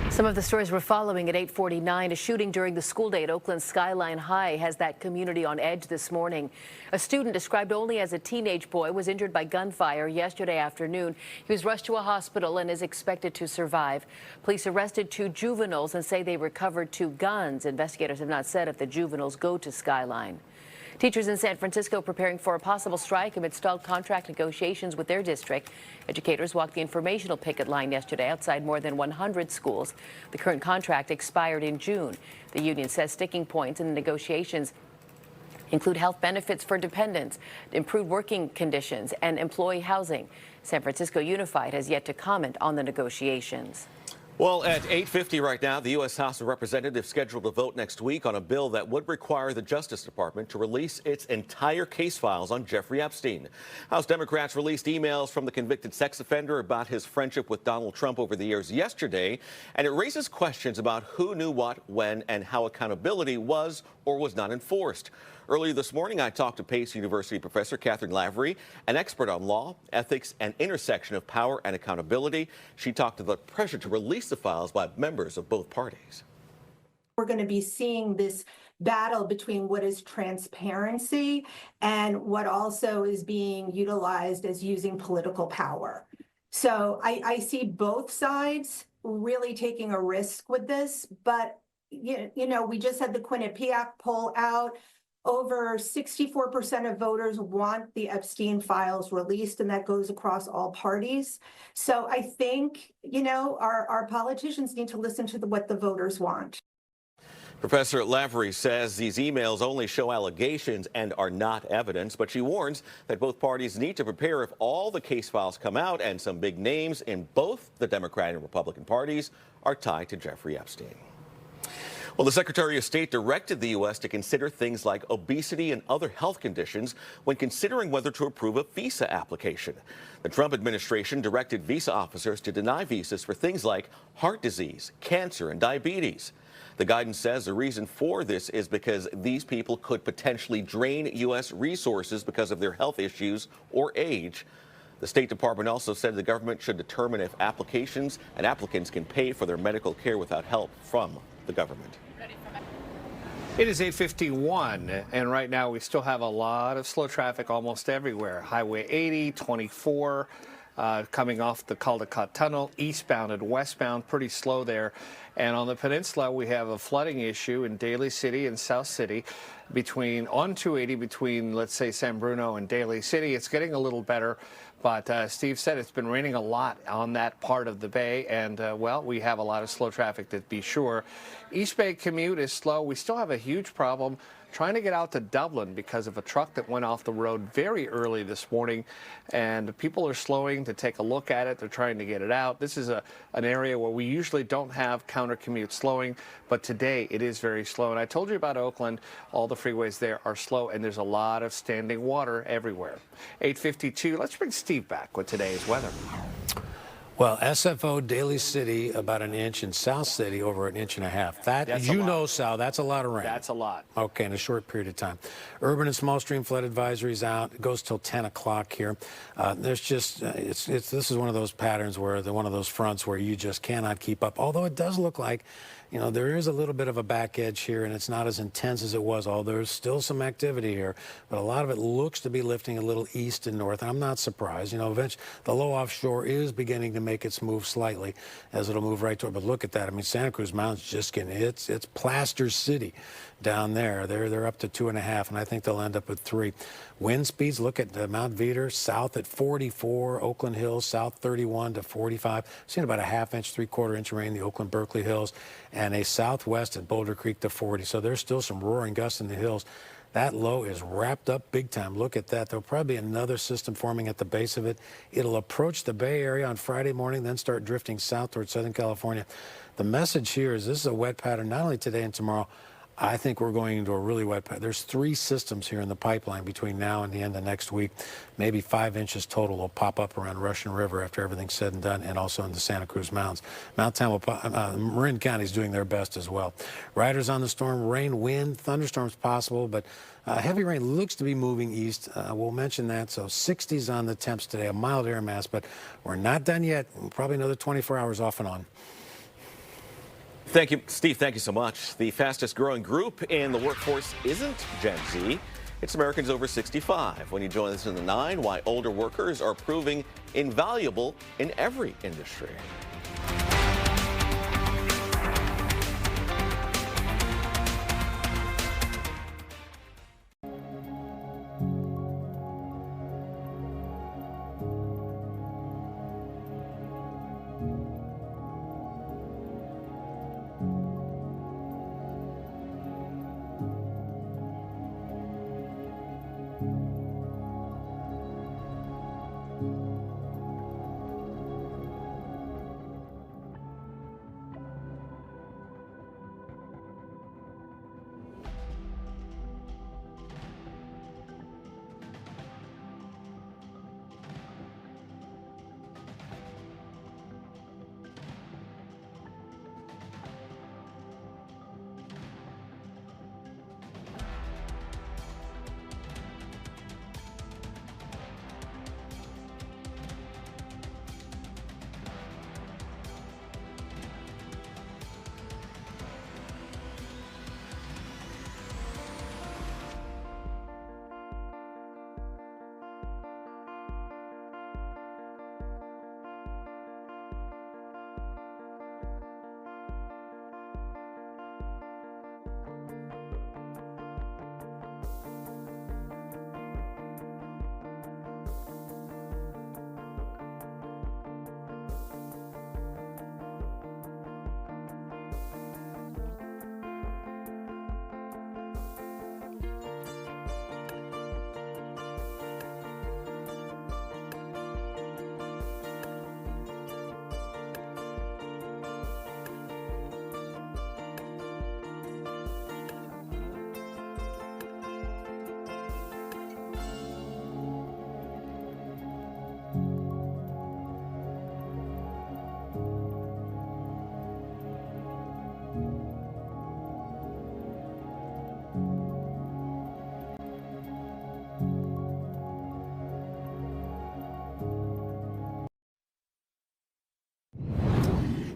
Some of the stories we're following at 8:49. A shooting during the school day at Oakland Skyline High has that community on edge this morning. A student described only as a teenage boy was injured by gunfire yesterday afternoon. He was rushed to a hospital and is expected to survive. Police arrested 2 juveniles and say they recovered 2 guns. Investigators have not said if the juveniles go to Skyline. Teachers in San Francisco preparing for a possible strike amid stalled contract negotiations with their district. Educators walked the informational picket line yesterday outside more than 100 schools. The current contract expired in June. The union says sticking points in the negotiations include health benefits for dependents, improved working conditions, and employee housing. San Francisco Unified has yet to comment on the negotiations. Well, at 8:50 right now, the U.S. House of Representatives scheduled to vote next week on a bill that would require the Justice Department to release its entire case files on Jeffrey Epstein. House Democrats released emails from the convicted sex offender about his friendship with Donald Trump over the years yesterday, and it raises questions about who knew what, when, and how accountability was or was not enforced. Earlier this morning, I talked to Pace University professor Catherine Lavery, an expert on law, ethics, and intersection of power and accountability. She talked to the pressure to release the files by members of both parties. We're going to be seeing this battle between what is transparency and what also is being utilized as using political power. So I see both sides really taking a risk with this, but you know, we just had the Quinnipiac poll out. over 64% of voters want the Epstein files released, and that goes across all parties. So I think, our politicians need to listen to what the voters want. Professor Lavery says these emails only show allegations and are not evidence, but she warns that both parties need to prepare if all the case files come out and some big names in both the Democratic and Republican parties are tied to Jeffrey Epstein. Well, the Secretary of State directed the U.S. to consider things like obesity and other health conditions when considering whether to approve a visa application. The Trump administration directed visa officers to deny visas for things like heart disease, cancer, and diabetes. The guidance says the reason for this is because these people could potentially drain U.S. resources because of their health issues or age. The State Department also said the government should determine if applications and applicants can pay for their medical care without help from the government. It is 8:51, and right now we still have a lot of slow traffic almost everywhere. Highway 80, 24, coming off the Caldecott Tunnel, eastbound and westbound, pretty slow there. And on the peninsula, we have a flooding issue in Daly City and South City on 280 between, let's say, San Bruno and Daly City. It's getting a little better. But Steve said it's been raining a lot on that part of the bay, and, well, we have a lot of slow traffic, to be sure. East Bay commute is slow. We still have a huge problem trying to get out to Dublin because of a truck that went off the road very early this morning, and people are slowing to take a look at it. They're trying to get it out. This is an area where we usually don't have counter commute slowing, but today it is very slow. And I told you about Oakland. All the freeways there are slow, and there's a lot of standing water everywhere. 8:52. Let's bring Steve back with today's weather. Well, SFO, Daly City, about an inch, and South City, over an inch and a half. That's Sal, that's a lot of rain. That's a lot. Okay, in a short period of time. Urban and small stream flood advisories out. It goes till 10 o'clock here. There's just, this is one of those patterns where, one of those fronts where you just cannot keep up. Although it does look like, there is a little bit of a back edge here, and it's not as intense as it was, although there's still some activity here. But a lot of it looks to be lifting a little east and north, and I'm not surprised. Eventually, the low offshore is beginning to make its move slightly as it'll move right toward. But look at that. I mean, Santa Cruz Mountain's just getting, it's Plaster City down there. They're up to 2.5, and I think they'll end up with 3. Wind speeds, look at Mount Veeder, south at 44, Oakland Hills, south 31 to 45. Seen about a ½ inch, 3/4 inch of rain in the Oakland Berkeley Hills, and a southwest at Boulder Creek to 40. So there's still some roaring gusts in the hills. That low is wrapped up big time. Look at that. There'll probably be another system forming at the base of it. It'll approach the Bay Area on Friday morning, then start drifting south towards Southern California. The message here is this is a wet pattern, not only today and tomorrow. I think we're going into a really wet pattern. There's 3 systems here in the pipeline between now and the end of next week. Maybe 5 inches total will pop up around Russian River after everything's said and done, and also in the Santa Cruz Mountains. Marin County is doing their best as well. Riders on the storm, rain, wind, thunderstorms possible, but heavy rain looks to be moving east. We'll mention that. So 60s on the temps today, a mild air mass, but we're not done yet. Probably another 24 hours off and on. Thank you, Steve. Thank you so much. The fastest growing group in the workforce isn't Gen Z. It's Americans over 65. When you join us in the 9, why older workers are proving invaluable in every industry.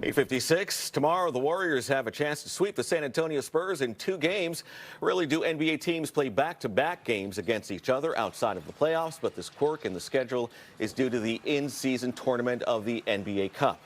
8:56. Tomorrow, the Warriors have a chance to sweep the San Antonio Spurs in 2 games. Rarely do NBA teams play back-to-back games against each other outside of the playoffs, but this quirk in the schedule is due to the in-season tournament of the NBA Cup.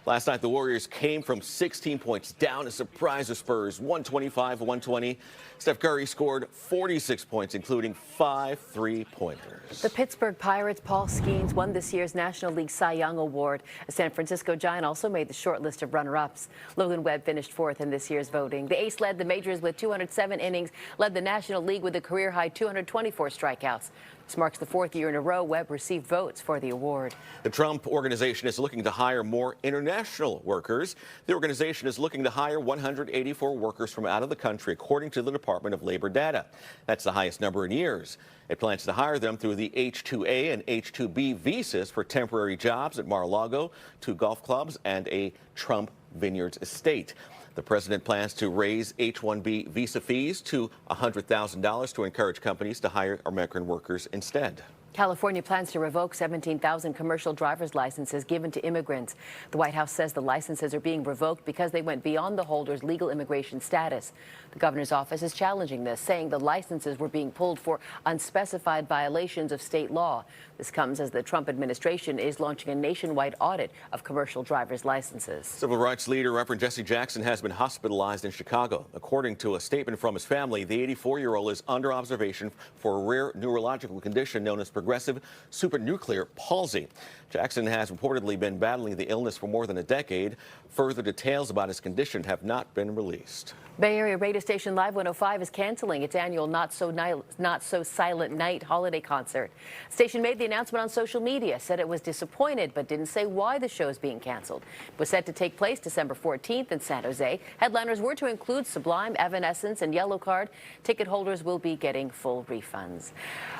Last night, the Warriors came from 16 points down to surprise the Spurs, 125-120. Steph Curry scored 46 points, including 5 3-pointers. The Pittsburgh Pirates' Paul Skeens won this year's National League Cy Young Award. A San Francisco Giant also made the short list of runner-ups. Logan Webb finished 4th in this year's voting. The ace led the majors with 207 innings, led the National League with a career-high 224 strikeouts. This marks the 4th year in a row Webb received votes for the award. The Trump Organization is looking to hire more international workers. The organization is looking to hire 184 workers from out of the country, according to the Department of Labor data. That's the highest number in years. It plans to hire them through the H-2A and H-2B visas for temporary jobs at Mar-a-Lago, 2 golf clubs, and a Trump Vineyards estate. The president plans to raise H-1B visa fees to $100,000 to encourage companies to hire American workers instead. California plans to revoke 17,000 commercial driver's licenses given to immigrants. The White House says the licenses are being revoked because they went beyond the holder's legal immigration status. The governor's office is challenging this, saying the licenses were being pulled for unspecified violations of state law. This comes as the Trump administration is launching a nationwide audit of commercial driver's licenses. Civil rights leader Reverend Jesse Jackson has been hospitalized in Chicago. According to a statement from his family, the 84-year-old is under observation for a rare neurological condition known as progressive supranuclear palsy. Jackson has reportedly been battling the illness for more than a decade. Further details about his condition have not been released. Bay Area radio station Live 105 is canceling its annual Not So Silent Night holiday concert. The station made the announcement on social media, said it was disappointed, but didn't say why the show is being canceled. It was set to take place December 14th in San Jose. Headliners were to include Sublime, Evanescence, and Yellowcard. Ticket holders will be getting full refunds.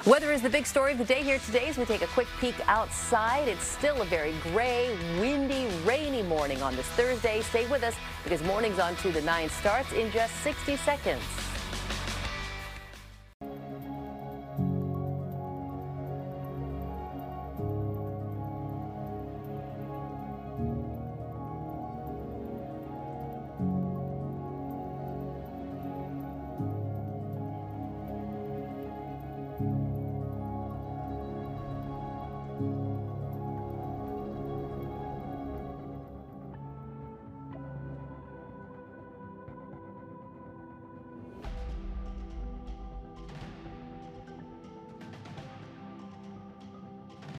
Weather is the big story of the day here today as we take a quick peek outside. It's still a very gray, windy, rainy morning on this Thursday. Stay with us because Mornings on 2 to 9 starts in just 60 seconds.